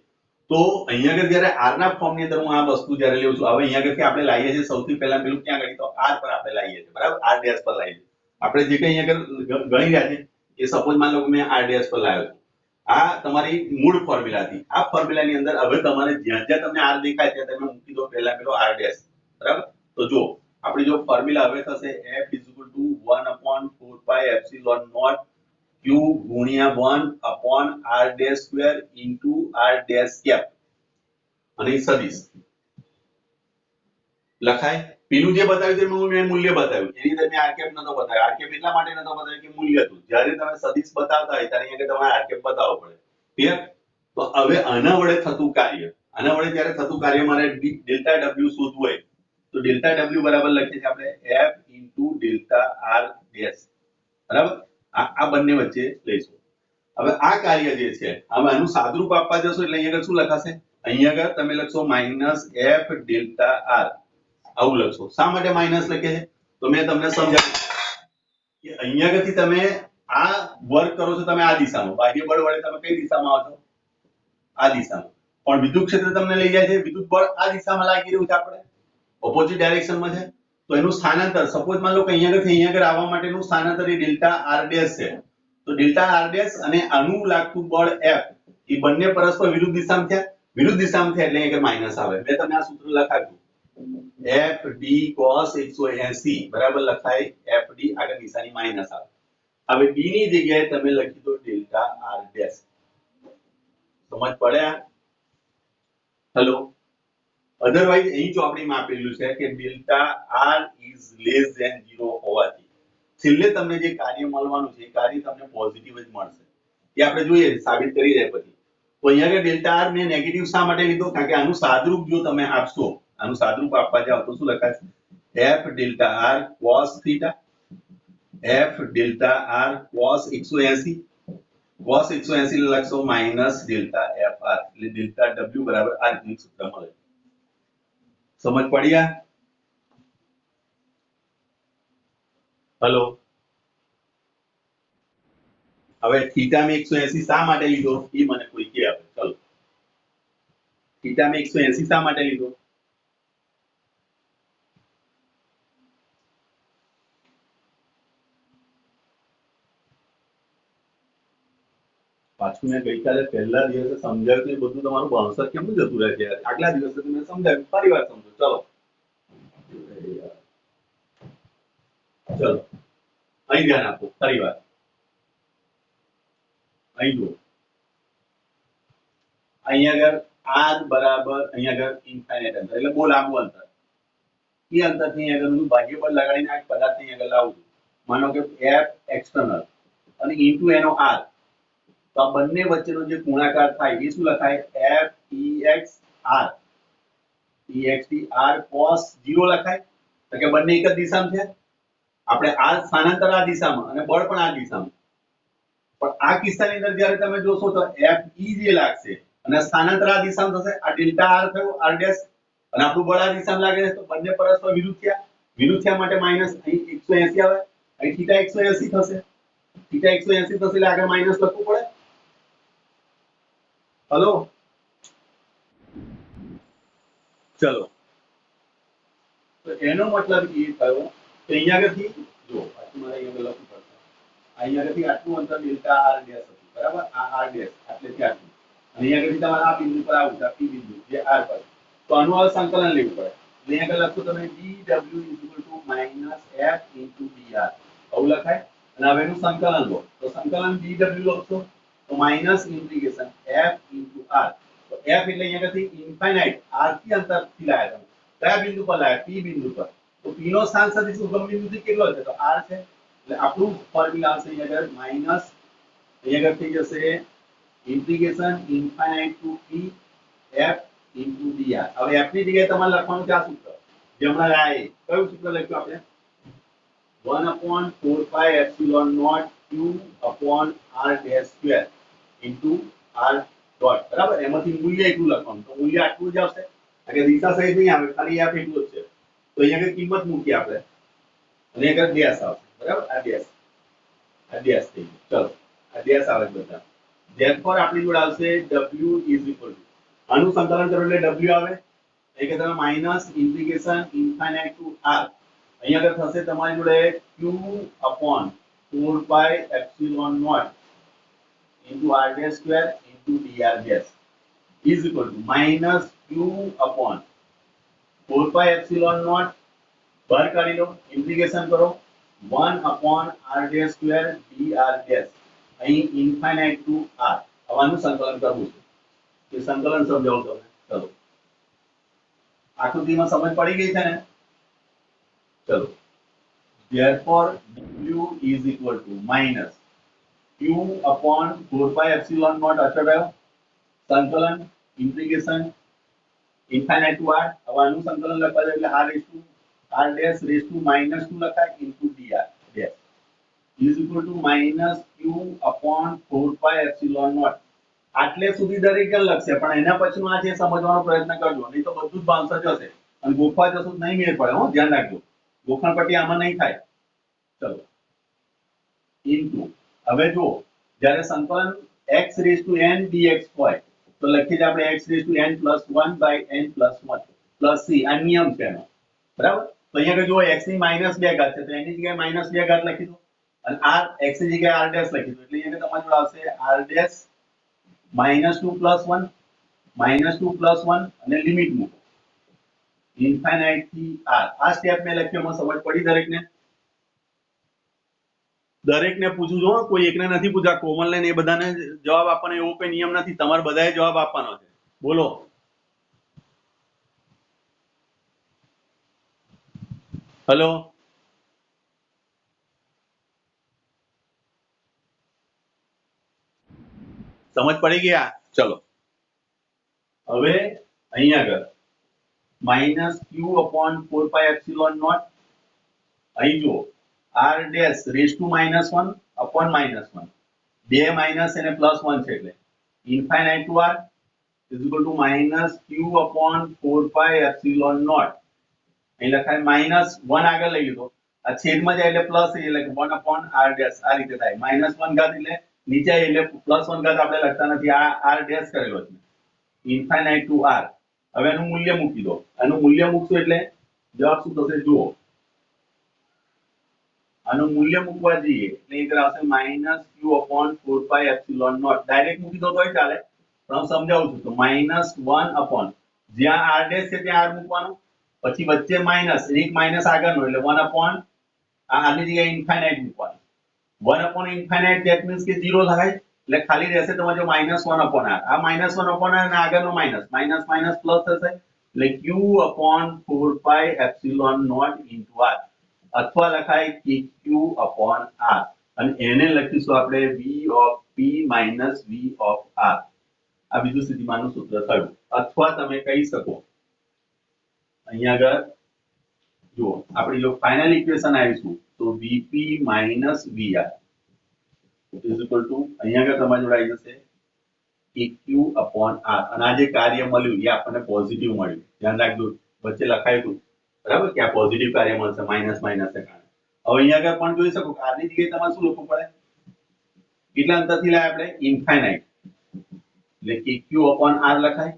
તો અહીંયા આગળ જ્યારે R ના ફોર્મની અંદર હું આ વસ્તુ જ્યારે લઉં છું, હવે અહીંયા આગળથી આપણે લાવીએ છીએ સૌથી પહેલા પેલું ક્યાં ગણી તો R પર આપણે લાવીએ છીએ, બરાબર. R ડેશ પર લાવીએ છીએ. આપણે જે કંઈ અહીંયા આગળ ગણી રહ્યા છે એ સપોઝ માન લો કે મેં R ડેશ પર લાવ્યો છું. આ તમારી મૂળ ફોર્મ્યુલા હતી. આ ફોર્મ્યુલાની અંદર હવે તમારે જ્યાં જ્યાં તમને r દેખાય ત્યાં તમે મૂકી દો પહેલા પેલો r ડેશ. બરાબર? તો જો આપણી જો ફોર્મ્યુલા હવે થશે f 1/4 pi epsilon naught q ગુણ્યા 1/r dash square into r dash cap અને સદિશ લખાય. પેલું જે બતાવ્યું તે મેં મૂલ્ય બતાવ્યું, એની અંદર મેં r કેપ નતો બતાવ્યો. r કેપ એટલા માટે નતો બતાવ્યો કે મૂલ્ય હતું. જ્યારે તમે સદિશ બતાવતા હોય ત્યારે અહીંયા તમારે r કેપ બતાવવો પડે. ક્લિયર? તો હવે આના વડે થતું કાર્ય, આના વડે જ્યારે થતું કાર્ય મારે ડેલ્ટા w શોધવું હોય તો ડેલ્ટા w બરાબર લખીએ છીએ આપણે f into delta r dash. બરાબર? આ બંને વચ્ચે લઈશું. હવે આ કાર્ય જે છે, હવે આનું સાદુરૂપ આપવા જશો એટલે અહીંયા આગળ શું લખાશે? અહીંયા આગળ તમે લખશો -f ડેલ્ટા r. આવું લખશો. શા માટે માઈનસ લખે છે? તો મેં તમને સમજાવ્યું કે અહીંયા આગળથી તમે આ વર્ક કરો છો તમે આ દિશામાં, બાહ્ય બળ વડે તમે કઈ દિશામાં આવો છો? આ દિશામાં. પણ વિદ્યુત ક્ષેત્ર તમને લઈ જાય છે, વિદ્યુત બળ આ દિશામાં લાગી રહ્યું છે, આપણે ઓપોઝિટ ડાયરેક્શનમાં છે. તો એનું સ્થાનાંતર સપોઝ માન લો કે અહીંયા આગળથી અહીંયા આગળ આવવા માટેનું સ્થાનાંતર એ ડેલ્ટા r ડેશ છે. તો ડેલ્ટા r ડેશ અને આનું લાગતું બળ f એ બંને પરસ્પર વિરુદ્ધ દિશામાં થયા. વિરુદ્ધ દિશામાં થયા એટલે અહીંયા માઈનસ આવે. મેં તમને આ સૂત્ર લખાવ્યું f d cos 180 બરાબર લખાય f d આગળ નિશાની માઈનસ આવે. હવે d ની જગ્યાએ તમે લખી દો ડેલ્ટા r ડેશ. સમજ પડ્યા? હેલો? અધરવાઇઝ અહીં ચોપડીમાં આપેલું છે કે delta r is less than 0 હોવાથી છેલ્લે તમને જે કાર્ય મળવાનું છે એ કાર્ય તમને પોઝિટિવ જ મળશે. એ આપણે જોઈએ સાબિત કરી રહ્યા પછી. તો અહીંયા આગળ ડેલ્ટા r ને નેગેટિવ શા માટે લીધો? કારણ કે આનું સાદરૂપ જો તમે આપશો, આનું સાદરૂપ આપવા જાવ તો શું લખાશે? f delta r cos θ, f delta r cos 180, cos 180 લખશો માઈનસ ડેલ્ટા fr એટલે ડેલ્ટા w બરાબર આ રીતનું સૂત્ર મળે. સમજ પડ્યા? હેલો? હવે થીટા મેં 180 શા માટે લીધો એ મને કોઈ કહે આપે. ચલો, થીટા મેં 180 શા માટે લીધો? પાછું મેં ગઈકાલે પહેલા દિવસે સમજાવ્યું એ બધું તમારું બાઉન્સર કેમ જતું રહે છે? આગલા દિવસે મેં સમજાવ્યું, ફરી વાર સમજો. ચલો ચલો અહીં ધ્યાન આપો. ફરી વાર અહીં જુઓ. અહીંયા આગળ r બરાબર અહીંયા આગળ ઇન્ફાઇનાઇટ અંતર એટલે બહુ લાંબુ અંતર. એ અંતરથી અહીંયા આગળ હું બાહ્ય બળ લગાડીને આ પદાર્થને અહીંયા આગળ લાવું છું. માનો કે f એક્સટર્નલ અને ઇન્ટુ એનો r. તો આ બંને વચ્ચેનો જે ગુણાકાર થાય એ શું લખાય? f ex r, ext r cos 0 લખાય. તો કે બંને એક જ દિશામાં છે. આપણે r સ્થાનાંતર આ દિશામાં અને બળ પણ આ દિશામાં. પણ આ કિસ્સાની અંદર જ્યારે તમે જોશો તો f e જે લાગશે અને સ્થાનાંતર આ દિશામાં થશે. આ ડેલ્ટા r થયો r ડેશ અને આપણું બળ આ દિશામાં લાગે છે. તો બંને પરસ્પર વિરુદ્ધ થયા. વિરુદ્ધ થયા માટે માઈનસ અહીં 180 આવે. અહીં θ 180 થશે. θ 180 થશે એટલે આગળ માઈનસ લખવું પડે. હેલો? ચલો, તો એનો મતલબ એ થયો કે અહીંયા આગળથી જો પાછું મારે અહીંયા લખવું પડશે. અહીંયા આગળથી આટલું અંતર ડેલ્ટા r ડેશ હતું. બરાબર? આ r ડેશ આટલેથી આટલું. અને અહીંયા આગળથી તમારે આ બિંદુ પર આવું છે, આ p બિંદુ જે r પર. તો આનું હવે સંકલન લેવું પડે. એટલે અહીંયા આગળ લખો તમે dw -f dr. આવું લખાય. અને હવે એનું સંકલન લો. તો સંકલન dw લખશો તો માઈનસ ઇન્ટિગ્રેશન f r. તો f એટલે અહીંયા આગળથી ઇન્ફાઇનાઇટ r થી અંતરથી લાયા તમે. કયા બિંદુ પર લાયા? p બિંદુ પર. તો p નો સ્થાન સદિશ ઉગમ બિંદુથી કેટલો છે? તો r છે. એટલે આપણું ફોર્મ્યુલા આવશે અહીંયા આગળ માઈનસ અહીંયા આગળ થઈ જશે integration infinite to p f dr. હવે f ની જગ્યાએ તમારે લખવાનું છે આ સૂત્ર જે હમણાં આ કયું સૂત્ર લખ્યું આપણે? 1/4 pi epsilon naught q upon r dash square into r dot. બરાબર? એમાંથી મૂલ્ય એટલું લખવાનું. તો મૂલ્ય આટલું જ આવશે. કારણ કે દિશા સહિત નહીં આવે, ખાલી f એટલું જ છે. તો અહીંયા આગળ કિંમત મૂકી આપણે અને આગળ ડેશ આવશે. બરાબર? આ ડેશ થઈ ગયું. ચલો, આ ડેશ આવે બધા. therefore આપણી જોડે આવશે w is equal to આનું સંકલન કરો એટલે w આવે. એટલે કે તમે minus integration infinite to r અહીંયા આગળ થશે તમારી જોડે q upon 4 pi epsilon naught into r dash square into dr dash is equal to minus q upon 4 pi epsilon naught બાર કાઢી લો ઇન્ટિગ્રેશન કરો 1 upon r dash square dr dash અહીં ઇન્ફાઇનાઇટ ટુ r આનું સંકલન કરવું છે એ સંકલન સમજાવું તમને ચલો આકૃતિમાં સમજ પડી ગઈ છે ને ચલો therefore w is equal to minus q upon 4 pi epsilon naught અચળ રહ્યો સંકલન ઇન્ટિગ્રેશન ઇન્ફાઇનાઇટ ટુ r આનું સંકલન લખવા જાય એટલે r dash raised to minus 2 લખાય into dr dash is equal to minus q upon 4 pi epsilon naught આટલે સુધી દરેક લખશે પણ એના પછીનું આ જે સમજવાનો પ્રયત્ન કરજો નહીં તો બધું જ બાઉન્સર જશે અને ગોખવા જશો તો નહીં મેળ પડે હો ધ્યાન રાખજો ગોખણ પટ્ટી આમાં નહીં થાય ચલો into હવે જો જ્યારે સંકલન x raised to n dx હોય તો લખી દે આપણે x raised to n plus 1 by n plus 1 plus c આ નિયમ છે એનો બરાબર તો અહીંયા જો x ની -2 ઘાત છે તો એની જગ્યાએ -2 ઘાત લખી દો અને r x ની જગ્યાએ r dash લખી દો એટલે અહીંયા તમારી જોડે આવશે r dash -2 plus 1 -2 plus 1 અને લિમિટ મૂકો ઇન્ફાઇનાઇટ થી r આ સ્ટેપ મેં લખ્યોમાં સમજ પડી દરેકને પૂછું જો કોઈ એકને નથી પૂછા કોમલને ને એ બધાને જવાબ આપવાનો એવો કોઈ નિયમ નથી તમારે બધાએ જવાબ આપવાનો છે બોલો હેલો સમજ પડી ગયા ચલો હવે અહીંયા આગળ minus q upon 4 pi epsilon naught અહીં જો r dash raised to -1 upon -1 બે માઇનસ અને પ્લસ 1 છે એટલે infinite to r is equal to minus q upon 4 pi epsilon naught અહીં લખાય -1 આગળ લઈ લીધો આ છેદમાં જાય એટલે પ્લસ એટલે 1 upon r dash આ રીતે થાય -1 ઘાત એટલે નીચે એટલે +1 ઘાત આપણે લખતા નથી આ r dash કરેલો છે ઇન્ફાઇનાઇટ ટુ r હવે એનું મૂલ્ય મૂકી દો આનું મૂલ્ય મૂકશો એટલે જવાબ શું થશે જુઓ આનું મૂલ્ય મૂકવા જઈએ એટલે એ આવશે -q upon 4 pi epsilon naught direct મૂકી દો તોય ચાલે પણ હું સમજાવું છું તો -1 upon જ્યાં r dash છે ત્યાં r મૂકવાનું પછી વચ્ચે માઈનસ એક માઈનસ આગળનો એટલે 1 upon આની જગ્યાએ ઇન્ફાઇનાઇટ મૂકવાનું 1 upon infinite that means કે 0 થાય એટલે ખાલી રહેશે તમારે જો -1 upon r આ -1 upon r અને આગળનો માઈનસ માઈનસ માઈનસ પ્લસ થશે એટલે q upon 4 pi epsilon naught into r અથવા લખાય કે q upon r અને એને લખીશું આપણે v of p minus v of r આ બીજું સ્થિતિમાનનું સૂત્ર થયું અથવા તમે કહી શકો અહીંયા આગળ જો આપણી જો ફાઇનલ ઇક્વેશન આવીશું તો vp minus vr is equal to અહીંયા આગળ તમારી જોડે આવી જશે q upon r અને આ જે કાર્ય મળ્યું એ આપણને પોઝિટિવ મળ્યું ધ્યાન રાખજો વચ્ચે લખાયું હતું બરાબર કે આ પોઝિટિવ કાર્ય મળશે માઈનસ માઈનસ ને કારણે હવે અહીંયા આગળ પણ જોઈ શકો r ની જગ્યાએ તમારે શું લખવું પડે કેટલા અંતરથી લાય આપણે ઇન્ફાઇનાઇટ એટલે કે q upon r લખાય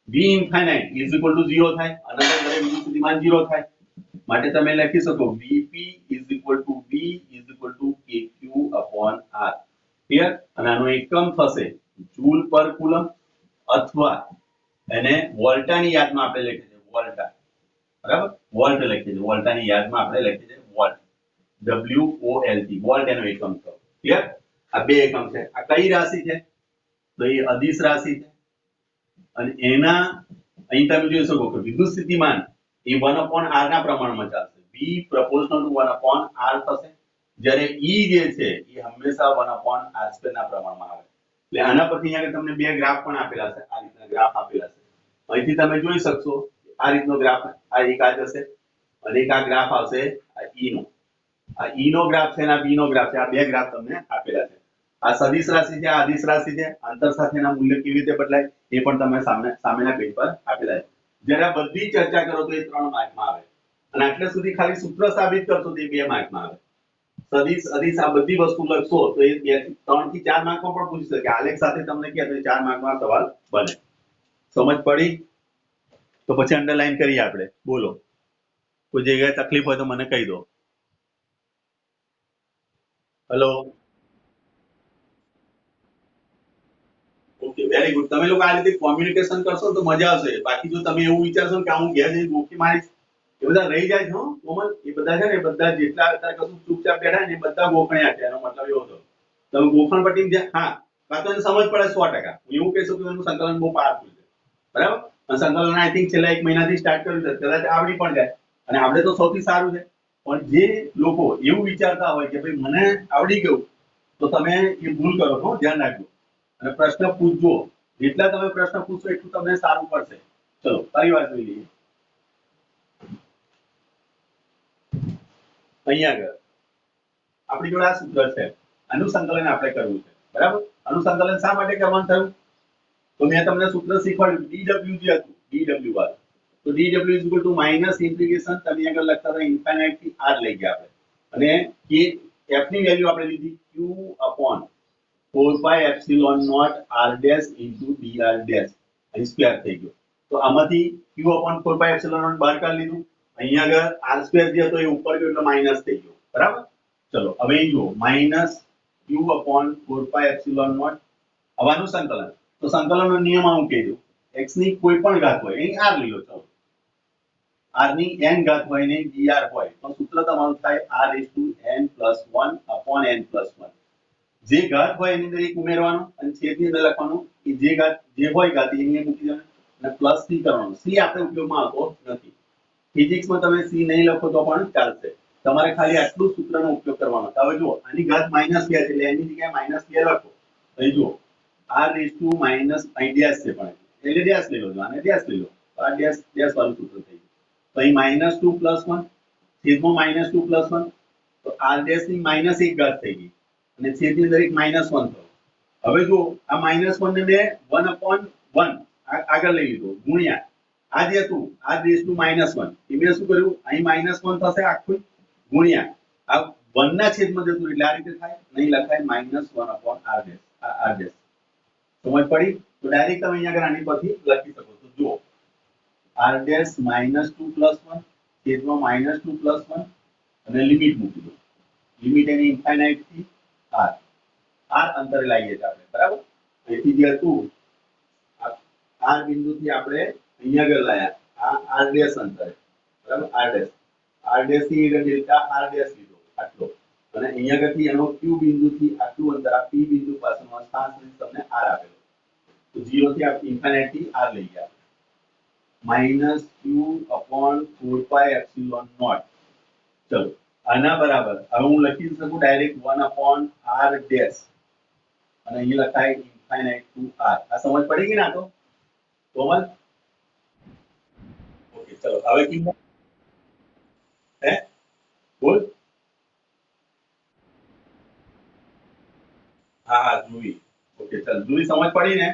v infinite is equal to 0 થાય અનંત દરેક બિંદુ સુધીમાં 0 થાય માટે તમે લખી શકો vp is equal to v is equal to kq upon r clear અને આનો એકમ થશે જૂલ પર કુલમ અથવા એને વોલ્ટાની યાદમાં આપણે લખીએ છીએ વોલ્ટા બરાબર વોલ્ટ લખીએ છીએ વોલ્ટાની યાદમાં આપણે લખીએ છીએ વોલ્ટ WOLT વોલ્ટ એનો એકમ થયો ક્લિયર આ બે એકમ છે આ કઈ રાશિ છે તો એ અદિશ રાશિ છે અને એના અહીં તમે જોઈ શકો કે વિદ્યુત સ્થિતિમાન એ 1 upon r ના પ્રમાણમાં ચાલશે v proportional to 1 upon r થશે જ્યારે e જે છે એ હંમેશા 1 upon r square ના પ્રમાણમાં આવે એટલે આના પરથી અહીંયા તમને બે ગ્રાફ પણ આપેલા છે આ રીતના ગ્રાફ આપેલા છે અહીંથી તમે જોઈ શકશો આ રીતનો ગ્રાફ આ એક આ જશે અને એક આ ગ્રાફ આવશે આ e નો ગ્રાફ છે અને આ b નો ગ્રાફ છે આ બે ગ્રાફ તમને આપેલા છે આ સદિશ રાશિ છે આ અદિશ રાશિ છે અંતર સાથેના મૂલ્ય કેવી રીતે બદલાય એ પણ તમે સામેના પેજ પર આપેલા છે જ્યારે આ બધી ચર્ચા કરો તો એ 3 માર્કમાં આવે અને આટલે સુધી ખાલી સૂત્ર સાબિત કરશો તો એ 2 માર્કમાં આવે સદિશ અદિશ આ બધી વસ્તુ લખશો તો એ 3 થી 4 માર્કમાં પણ પૂછી શકે આલેખ સાથે તમને કહે તો 4 માર્કમાં સવાલ બને સમજ પડી તો પછી અંડરલાઈન કરીએ આપણે બોલો કોઈ જગ્યાએ તકલીફ હોય તો મને કહી દો હેલો વેરી ગુડ. તમે લોકો આ રીતે કોમ્યુનિકેશન કરશો તો મજા આવશે. બાકી જો તમે એવું વિચારશો કે હું ઘેર જઈને ગોખી મારીશ, એ બધા રહી જાય છે હો કોમલ. એ બધા છે ને, એ બધા જેટલા અત્યારે કશું ચૂપચાપ બેઠા ને એ બધા ગોખણ્યા છે. એનો મતલબ એવો હતો તમે ગોખણ પટ્ટી હા કાં તો એને સમજ પડે 100%. હું એવું કહી શકું એનું સંકલન બહુ પાવરફુલ છે, બરાબર. અને સંકલન આઈ થિંક છેલ્લા 1 મહિનાથી સ્ટાર્ટ કર્યું છે, કદાચ આવડી પણ જાય. અને આપણે તો સૌથી સારું છે. પણ જે લોકો એવું વિચારતા હોય કે ભાઈ મને આવડી ગયું, તો તમે એ ભૂલ કરો છો, ધ્યાન રાખજો. અને પ્રશ્ન પૂછજો. જેટલા તમે પ્રશ્ન પૂછશો એટલું તમને સારું પડશે. ચલો ફરી વાર જોઈ લઈએ. અહીંયા આગળ આપણી જોડે આ સૂત્ર છે. આનું સંકલન આપણે કરવું છે, બરાબર. આનું સંકલન શા માટે કરવાનું થયું? તો મેં તમને સૂત્ર શીખવાડ્યું dw જે હતું, dw વાળું. તો dw is equal to minus integration તમે આગળ લખતા હતા ઇન્ફાઇનાઇટ થી r લઈ ગયા આપણે. અને કે f ની વેલ્યુ આપણે લીધી q upon 4 pi epsilon naught r dash into dr dash. અહીં સ્ક્વેર થઈ ગયો. તો આમાંથી q upon 4 pi epsilon naught બહાર કાઢી લીધું. અહીંયા આગળ r સ્ક્વેર જે હતો એ ઉપર ગયો એટલે માઇનસ થઈ ગયો, બરાબર. ચલો હવે અહીં જુઓ minus q upon 4 pi epsilon naught. હવાનું સંકલન. તો સંકલનનો નિયમ હું કહી દઉં. x ની કોઈ પણ ઘાત હોય, અહીં r લઈ લો. ચલો r ની n ઘાત હોય ને dr હોય તો સૂત્ર તમારું થાય r(n + 1 / n + 1. જે ઘાત હોય એની અંદર એક ઉમેરવાનું અને છેદની અંદર લખવાનું કે જે ઘાત જે હોય ઘાત એની મૂકી દેવાનું અને પ્લસ c કરવાનું. c આપણે ઉપયોગમાં આવતો નથી. ફિઝિક્સમાં તમે c નહીં લખો તો પણ ચાલશે. તમારે ખાલી આટલું સૂત્રનો ઉપયોગ કરવાનો. હવે જુઓ આની ઘાત -2 છે એટલે એની જગ્યાએ -2 લખો. અહીં જુઓ r(-) અહીં ડેશ છે પણ એટલે ડેશ લઈ લો. આને ડેશ લઈ લો. આ ડેશ વાળું સૂત્ર થઈ ગયું. તો અહીં -2 + 1 છેદમાં -2 + 1 તો r ડેશ ની -1 ઘાત થઈ ગઈ અને છેદની અંદર એક -1 થયો. હવે જો આ -1 ને મેં 1/1 આગળ લઈ લીધો ગુણ્યા આ જે હતું r(-1) એ મેં શું કર્યું અહીં -1 થશે આખું ગુણ્યા આ 1 ના છેદમાં જતું એટલે આ રીતે થાય. નહીં લખાય -1/r ડેશ. r ડેશ સમજ પડી? તો ડાયરેક્ટ તમે અહીંયા આગળ આની પરથી લખી શકો છો. જુઓ r ડેશ -2 + 1 છેદમાં -2 + 1 અને લિમિટ મૂકી દો. લિમિટ એની ઇન્ફાઇનાઇટ થી r. r અંતરે લાવીએ છીએ આપણે, બરાબર. તેથી જે હતું r બિંદુથી આપણે અહીંયા આગળ લાયા આ r ડેશ અંતરે, બરાબર. r ડેશ થી ડેલ્ટા r ડેશ લીધો આટલો અને અહીંયા આગળથી એનો q બિંદુથી આટલું અંતર આ p બિંદુ પાસેનો સ્થાન તમને r આપેલો. તો 0 થી આપણે ઇન્ફાઇનાઇટ થી r લઈ ગયા. -q/4 pi epsilon naught. ચલો આના બરાબર હવે હું લખી શકું ડાયરેક્ટ 1/r ડેશ અને અહીં લખાય ઇન્ફાઇનાઇટ ટુ r. આ સમજ પડી ગઈ ના? તો કોમલ ઓકે. ચલો હવે કિંમત હે બોલ. હા હા જોઈ. ઓકે ચલ જોઈ. સમજ પડી ને?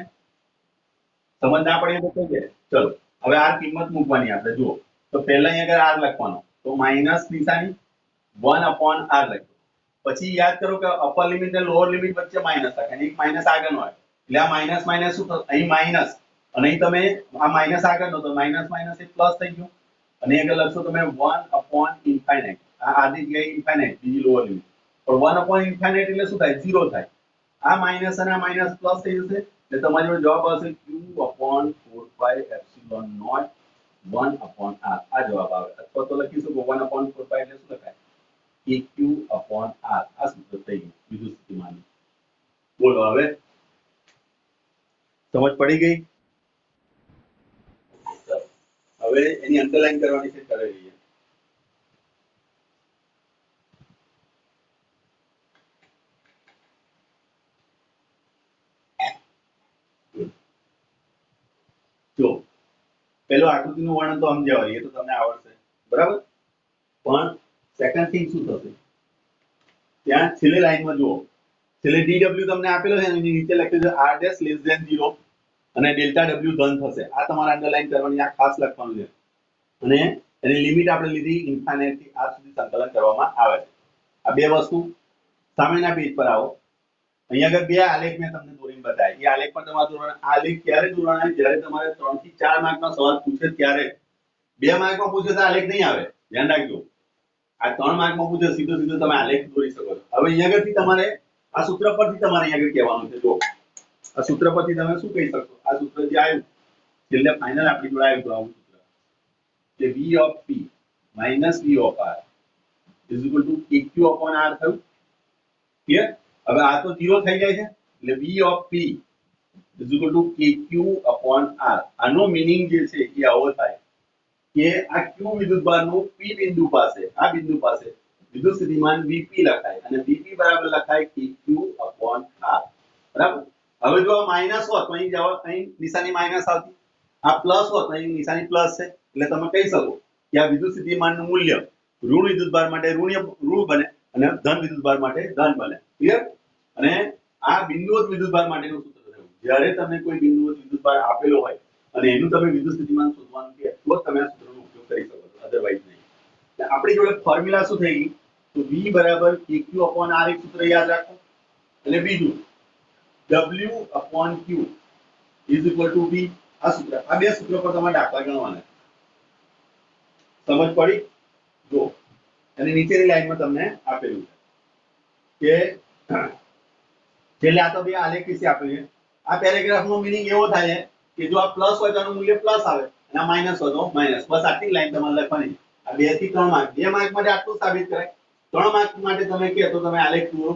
સમજ ના પડી તો કહી દે. ચલો હવે આ કિંમત મૂકવાની આપણે. જુઓ તો પહેલા અહીંયા આગળ r લખવાનો તો માઈનસ નિશાની 1/r લખ્યો. પછી યાદ કરો કે અપર લિમિટ અને લોઅર લિમિટ વચ્ચે માઈનસ રાખે અને એક માઈનસ આગળનો હોય એટલે આ માઈનસ માઈનસ શું થશે? અહીં માઈનસ અને અહીં તમે આ માઈનસ આગળનો તો માઈનસ માઈનસ એ પ્લસ થઈ ગયું અને આગળ લખશો તમે 1/ઇન્ફાઇનાઇટ. આ આની જગ્યાએ ઇન્ફાઇનાઇટ બીજી લોઅર લિમિટ પણ 1/ઇન્ફાઇનાઇટ એટલે શું થાય? 0 થાય. આ માઈનસ અને આ માઈનસ પ્લસ થઈ જશે એટલે તમારો જવાબ આવશે q/4 pi epsilon naught 1/r. આ જવાબ આવે. અથવા તો લખી શકો 1/4 pi એટલે શું લખાય? q/r. આ સૂત્ર થઈ ગયું બીજું સ્થિતિમાન. બોલો હવે સમજ પડી ગઈ? હવે એની અંડરલાઈન કરવાની છે, કરી લઈએ. જો પેલો આકૃતિનું વર્ણન તો સમજાવવા એ તો તમને આવડશે, બરાબર. પણ સેકન્ડ થિંગ શું થશે? ત્યાં છેલ્લી લાઈનમાં જુઓ છેલ્લે dw તમને આપેલો છે એની નીચે લખ્યું છે r dash less than 0 અને ડેલ્ટા w ધન થશે. આ તમારે અંડરલાઈન કરવાની, આ ખાસ લખવાનું છે. અને એની લિમિટ આપણે લીધી ઇન્ફાઇનાઇટ થી r સુધી સંકલન કરવામાં આવે છે. આ બે વસ્તુ સામેના પેજ પર આવો. અહીંયા આગળ બે આલેખ મેં તમને દોરીને બતાવ્યા. એ આલેખ પર તમારે દોરવાના. આલેખ ક્યારે દોરવાના? જ્યારે તમારે 3 થી 4 માર્કનો સવાલ પૂછે ત્યારે. 2 માર્કમાં પૂછે તો આલેખ નહીં આવે, ધ્યાન રાખજો. આ 3 માર્કમાં પૂછે સીધો તમે આલેખ દોરી શકો છો. હવે અહીંયા આગળથી તમારે આ સૂત્ર પરથી તમારે અહીંયા આગળ કહેવાનું છે. જો આ સૂત્ર પરથી તમે શું કહી શકશો? આ સૂત્ર જે આવ્યું છેલ્લે ફાઇનલ આપણી જોડે આવ્યું તો આવું સૂત્ર કે v of p minus v of r is equal to kq upon r થયું. ક્લિયર? હવે આ તો 0 થઈ જાય છે એટલે v of p is equal to kq upon r. આનો મીનિંગ જે છે એ આવો થાય કે આ q વિદ્યુતભારનું p બિંદુ પાસે આ બિંદુ પાસે વિદ્યુત સ્થિતિમાન vp લખાય અને vp બરાબર લખાય kq અપોન r. બરાબર? હવે જો આ માઈનસ હોત તો અહીં જવાબ અહીં નિશાની માઈનસ આવતી, આ પ્લસ હોત તો અહીં નિશાની પ્લસ છે એટલે તમે કહી શકો કે આ વિદ્યુત સ્થિતિમાનનું મૂલ્ય ઋણ વિદ્યુતભાર માટે ઋણ બને અને ધન વિદ્યુતભાર માટે ધન બને. ક્લિયર? અને આ બિંદુવત વિદ્યુતભાર માટેનું સૂત્ર છે. જ્યારે તમને કોઈ બિંદુવત વિદ્યુતભાર આપેલો હોય અને એનું તમે વિદ્યુત સ્થિતિમાન શોધવાનું કહે તો તમે આ સૂત્રનો ઉપયોગ કરી શકો છો, અધરવાઇઝ નહીં. એટલે આપણી જોડે ફોર્મ્યુલા શું થઈ ગઈ? તો v બરાબર kq અપોન r એક સૂત્ર યાદ રાખો એટલે બીજું w upon q is equal to v. આ સૂત્ર, આ બે સૂત્રો પર તમારે દાખલા ગણવાના. સમજ પડી? જો અને નીચેની લાઈનમાં તમને આપેલું છે કે છેલ્લે આ તો બે આલેખ વિશે આપેલું છે. આ પેરેગ્રાફનો મીનિંગ એવો થાય છે કે જો આ પ્લસ હોય તો આનું મૂલ્ય પ્લસ આવે અને આ માઈનસ હોય તો માઈનસ. બસ આટલી લાઈન તમારે લખવાની. આ 2 થી 3 માર્ક, 2 માર્ક માટે આટલું સાબિત કરાય. 3 માર્ક માટે તમે કહે તો તમે આલેખ દોરો,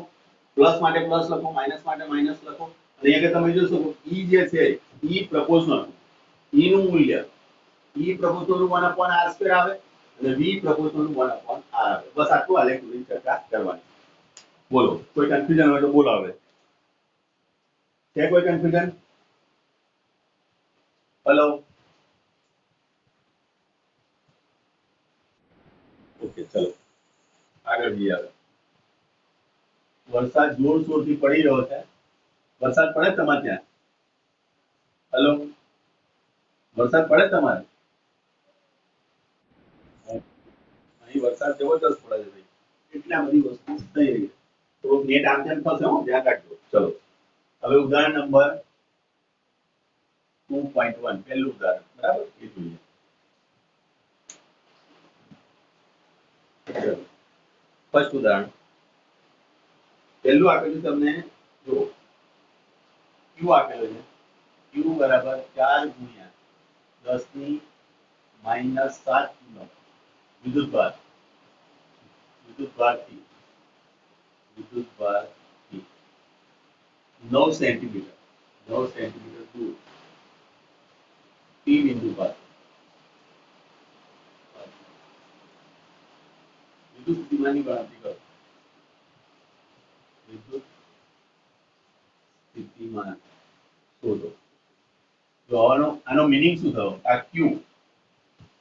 પ્લસ માટે પ્લસ લખો, માઈનસ માટે માઈનસ લખો. અને અહીંયા તમે જોઈ શકો e જે છે e પ્રપોર્શનલ, e નું મૂલ્ય e પ્રપોર્શનલ 1/r² આવે અને v પ્રપોર્શનલ 1/r આવે. બસ આટલું આલેખ ની ચર્ચા કરવાની. બોલો, કોઈ કન્ફ્યુઝન હોય તો બોલો. હવે છે કોઈ કન્ફ્યુઝન? હેલો? ઓકે, ચલો આગળ જઈએ. હવે વરસાદ જોરશોરથી પડી રહ્યો છે. વરસાદ પડે તમારે ત્યાં? હેલો? વરસાદ પડે તમારે? અહીં વરસાદ જબરદસ્ત પડે છે ભાઈ. એટલા બધી વસ્તુ થઈ રહી છે તો નેટ આમ તેમ થશે, હો, ધ્યાન રાખજો. ચલો હવે ઉદાહરણ નંબર 2.1 પહેલું ઉદાહરણ. બરાબર? એ જોઈએ. ફર્સ્ટ ઉદાહરણ પહેલું આપેલું તમને જો q આપેલો છે. q બરાબર 4 ગુણ્યા 10 ની -7 કિલો વિદ્યુતભારથી 9 સેન્ટીમીટર દૂર p બિંદુ પર વિદ્યુત સ્થિતિમાનની ગણતરી કરો. વિદ્યુત સ્થિતિમાન શોધો. જો આનો મીનિંગ શું થયો? આ q,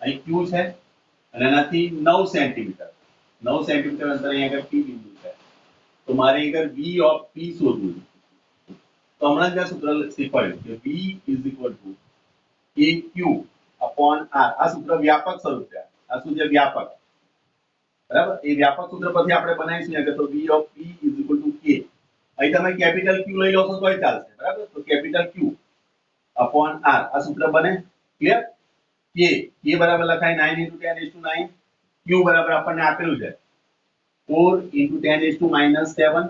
અહીં q છે અને એનાથી 9 સેન્ટીમીટર અંતર અહીં આગળ p બિંદુ છે. તો મારે આગળ v ઓફ p શોધવું છે. તો હમણાં જ આ સૂત્ર શીખવાડ્યું કે v is equal to kq upon r. આ સૂત્ર વ્યાપક સ્વરૂપ છે. આ શું છે? વ્યાપક. બરાબર? એ વ્યાપક સૂત્ર પરથી આપણે બનાવીશું કે તો v of p is equal to k. અહીં તમે કેપિટલ q લઈ લો છો તોય ચાલશે. બરાબર? તો કેપિટલ q અપોન r આ સૂત્ર બને. ક્લિયર? k બરાબર લખાય 9 * 10⁹ q બરાબર આપણને આપેલું છે 4 * 10⁻⁷.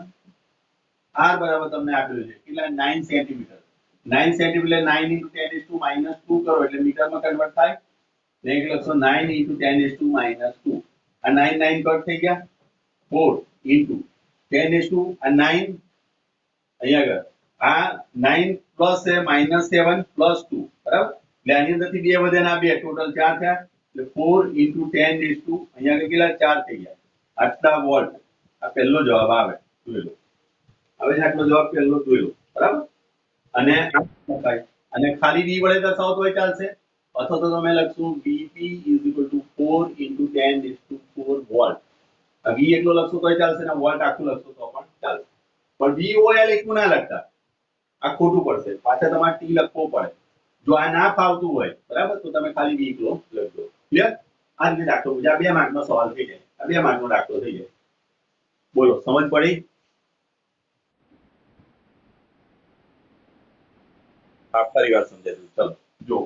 r બરાબર તમને આપેલું છે કેટલા? 9 સેન્ટીમીટર. 9 સેન્ટીમીટર 9 * 10⁻², કરો એટલે મીટરમાં કન્વર્ટ થાય. એટલે લખશો 9 * 10⁻². આ 9 9 કટ થઈ ગયા. 4 * 10⁻9 અહીંયા આગળ આ 9 પ્લસ છે -7 પ્લસ 2. બરાબર? એટલે આની અંદરથી 2 વધે ને આ 2 ટોટલ 4 થયા. એટલે 4 * 10⁻, અહીંયા આગળ કેટલા? 4 થઈ ગયા. આટલા વોલ્ટ. આ પહેલો જવાબ આવે. જોઈ લો. હવે આટલો જવાબ પહેલો જોઈ લો. બરાબર? અને ખાલી v વડે દર્શાવો તોય ચાલશે અથવા તો તમે લખશો vp = 4 * 10⁻⁴ વોલ્ટ. આ v એકલો લખશો તોય ચાલશે ને વોલ્ટ આખું લખશો તો પણ ચાલશે. પણ v ઓએલ એકલું ના લખતા, આ ખોટું પડશે. પાછા તમારે t લખવો પડે. જો આ ના ફાવતું હોય બરાબર તો તમે ખાલી v એકલો લખજો. ક્લિયર? આ રીતે દાખલો પૂછે. આ 2 માર્કનો સવાલ થઈ જાય. આ 2 માર્કનો દાખલો થઈ જાય. બોલો, સમજ પડી? ફરી વાર સમજાય. ચલો જો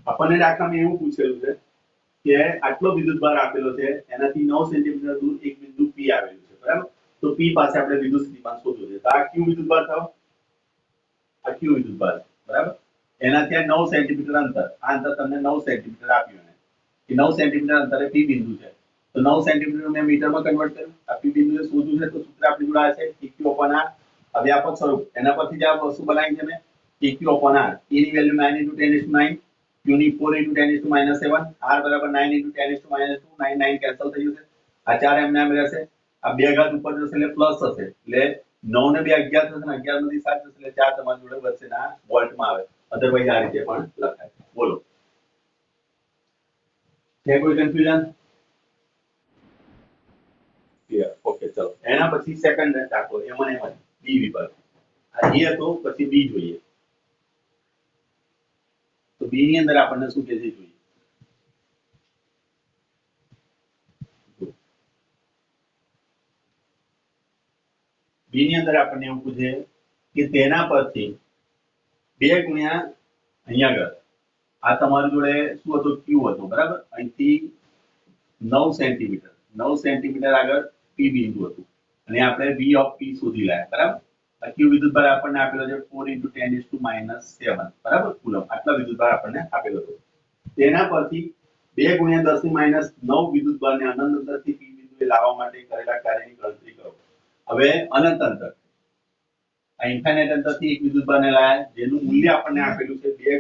આપણને દાખલામાં એવું પૂછેલું છે કે આટલો વિદ્યુતભાર આપેલો છે, એનાથી 9 સેન્ટીમીટર દૂર એક બિંદુ p આવેલું છે. બરાબર? તો p પાસે આપણે વિદ્યુત સ્થિતિમાન શોધવું છે. તો આ q વિદ્યુતભાર થયો. આ ક્યુ વિદ્યુતભાર છે, બરાબર. એનાથી આ 9 સેન્ટીમીટર અંતર, આ અંતર તમને 9 સેન્ટીમીટર આપ્યું એને, કે 9 સેન્ટીમીટર અંતરે પી બિંદુ છે, તો 9 સેન્ટીમીટર મેં મીટરમાં કન્વર્ટ કર્યું. આ પી બિંદુએ શોધવું છે તો સૂત્ર આપણી જોડે આ છે PQ upon R, વ્યાપક સ્વરૂપ. એના પરથી જ આ વસ્તુ બનાવી છે મેં, PQ upon R. E ની વેલ્યુ 9 × 10⁻⁹, Q ની 4 × 10⁻⁷, R બરાબર 9 × 10⁻², 9 9 કેન્સલ થઈ જશે, આ 4 એમને એમ રહેશે, આ 2 ઘાત ઉપર જશે એટલે પ્લસ થશે, એટલે 9 ને 2 11 થશે, ને 11 માંથી 7 જશે એટલે 4 તમારી જોડે વધશે ને આ વોલ્ટમાં આવે. અધરવાઇઝ આ રીતે પણ લખાય. બોલો, છે કોઈ કન્ફ્યુઝન? ક્લિયર? ઓકે, ચલો. એના પછી સેકન્ડ દાખલો એમાં બી વિભાગ. આ એ હતો, પછી બી જોઈએ. તો બી ની અંદર આપણને શું કે છે જોઈએ. બી ની અંદર આપણને એવું પૂછે કે તેના પરથી 2 ગુણ્યા અહીંયા આગળ આ તમારી જોડે શું હતું, ક્યુ હતું, બરાબર. અહીંથી 9 સેન્ટીમીટર, 9 સેન્ટીમીટર આગળ પી બિંદુ હતું, અને આપણે વી ઓફ પી શોધી લાયા, બરાબર. આ ક્યુ વિદ્યુતભાર આપણને આપેલો છે 4 × 10⁻⁷, બરાબર, કુલમ. આટલા વિદ્યુતભાર આપણને આપેલો હતો. તેના પરથી 2 × 10⁻⁹ વિદ્યુતભારને અનંત અંતરથી પી બિંદુએ લાવવા માટે કરેલા કાર્યની ગણતરી કરો. હવે અનંત અંતર, આ ઇન્ફાઇનાઇટ અંતરથી એક વિદ્યુતભારને લાયા, જેનું મૂલ્ય આપણને આપેલું છે 2 ×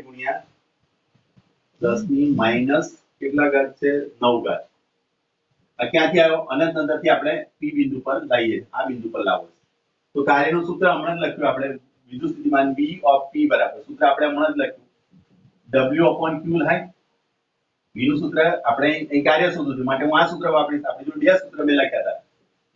10⁻⁻ કેટલા ઘાત છે, 9 ઘાત. આ ક્યાંથી આવ્યો? અનંત અંતરથી આપણે પી બિંદુ પર લાવીએ, આ બિંદુ પર લાવો. તો કાર્યનું સૂત્ર હમણાં જ લખ્યું આપણે, વિદ્યુત સ્થિતિમાન V of P બરાબર, સૂત્ર આપણે હમણાં જ લખ્યું, W/Q થાય. V નું સૂત્ર આપણે અહીં કાર્ય શોધવું છે માટે હું આ સૂત્ર વાપરીશ. આપણે જો 2 સૂત્ર મેં લખ્યા હતા,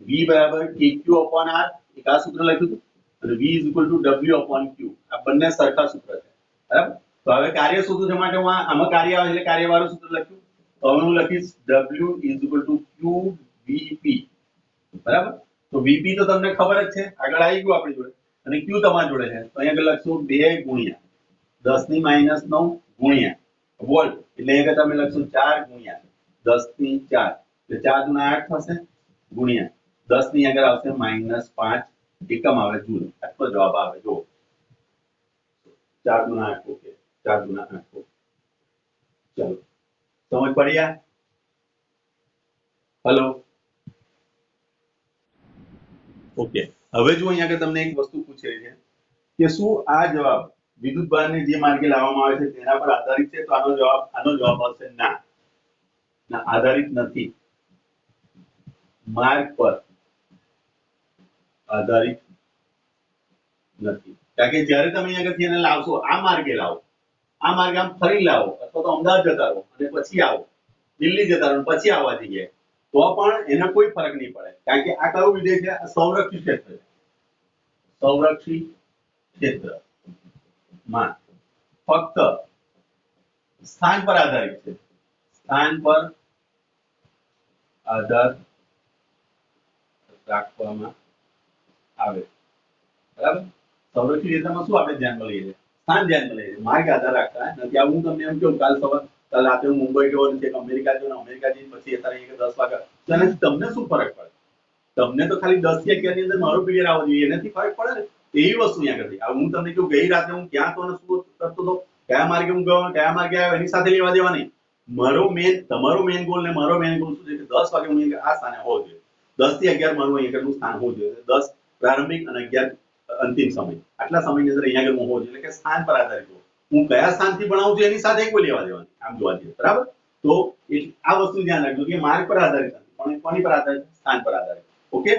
V બરાબર KQ/R, એક આ સૂત્ર લખ્યું હતું, અને V W/Q, આ બંને સરખા સૂત્ર છે, બરાબર. તો હવે કાર્ય શોધવું છે માટે હું આમાં કાર્ય આવે એટલે કાર્યવાળું સૂત્ર લખ્યું. તો હવે હું લખીશ W=QVP, બરાબર. તો VP તો તમને ખબર જ છે, આગળ આવી ગયું આપણી જોડે, અને Q તમારી જોડે છે, તો અહીંયા આગળ લખશું 2 × 10⁻⁹ ગુણ્યા વોલ્ટ, એટલે અહીંયા તમે લખશું 4 × 10⁴, એટલે 4 × 8 થશે, ગુણ્યા 10 ની આગળ આવશે -5, એકમ આવે જૂલ. આટલો જવાબ આવે. જો 4 × 8, ઓકે, 4 × 8, ચલો, સમજ પડી? આ હેલો, ઓકે. હવે જો અહીંયા આગળ તમને એક વસ્તુ પૂછે છે કે શું આ જવાબ વિદ્યુતભારને જે માર્ગે લાવવામાં આવે છે તેના પર આધારિત છે? તો આનો જવાબ આવશે ના, ના, આધારિત નથી. માર્ગ પર આધારિત નથી, કારણ કે જ્યારે તમે અહીંયા આગળથી એને લાવશો, આ માર્ગે લાવો, આ માર્ગે આમ ફરી લાવો, અથવા તો અમદાવાદ જતા રહો અને પછી આવો, દિલ્હી જતા રહો પછી આવવા જઈએ, તો પણ એને કોઈ ફરક નહીં પડે, કારણ કે આ કયું વિધેય છે? સંરક્ષિત ક્ષેત્ર છે. સંરક્ષિત ક્ષેત્ર માં ફક્ત સ્થાન પર આધારિત છે, સ્થાન પર આધાર રાખવામાં આવે, બરાબર. સંરક્ષિત ક્ષેત્રમાં શું આપણે ધ્યાનમાં લઈએ છીએ? સ્થાન ધ્યાનમાં લઈએ છીએ, માર્ગ આધાર રાખતા નથી. હું તમને એમ કહું, કાલ રાતે હું મુંબઈ ગયો છે, અમેરિકા ગયો, અમેરિકા જઈને પછી અત્યારે 10 વાગ્યા, એનાથી તમને શું ફરક પડે? તમને તો ખાલી 10 થી 11 ની અંદર મારો પીરિયડ આવવો જોઈએ, એનાથી ફરક પડે ને. એવી વસ્તુ અહીંયા કરતી. હું તમને કહું, ગઈ રાતે હું ક્યાં તો શું કરતો હતો, કયા માર્ગે હું ગયો, કયા માર્ગે આવ્યો, એની સાથે લેવા દેવા નહીં. તમારો મેન ગોલ ને મારો મેન ગોલ શું છે કે 10 વાગે હું આ સ્થાને હોવો જોઈએ, 10 થી 11 મારું અહીંયા આગળનું સ્થાન હોવું જોઈએ, 10 પ્રારંભિક અને 11 અંતિમ સમય, આટલા સમયની અંદર અહીંયા આગળ હું હોવો જોઈએ, એટલે કે સ્થાન પર આધારિત હોવું. હું કયા સ્થાનથી ભણાવું છું એની સાથે કોઈ લેવા દેવા નહીં, આમ જોવા જઈએ, બરાબર. તો આ વસ્તુ ધ્યાન રાખજો કે માર્ગ પર આધારિત નથી, પણ કોની પર આધારિત? સ્થાન પર આધારિત. ઓકે,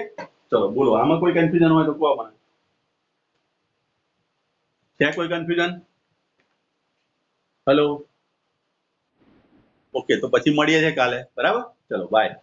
ચલો બોલો, આમાં કોઈ કન્ફ્યુઝન હોય તો કહો મને. છે કોઈ કન્ફ્યુઝન? હેલો, ઓકે, તો પછી મળીએ છીએ કાલે, બરાબર. ચલો, બાય.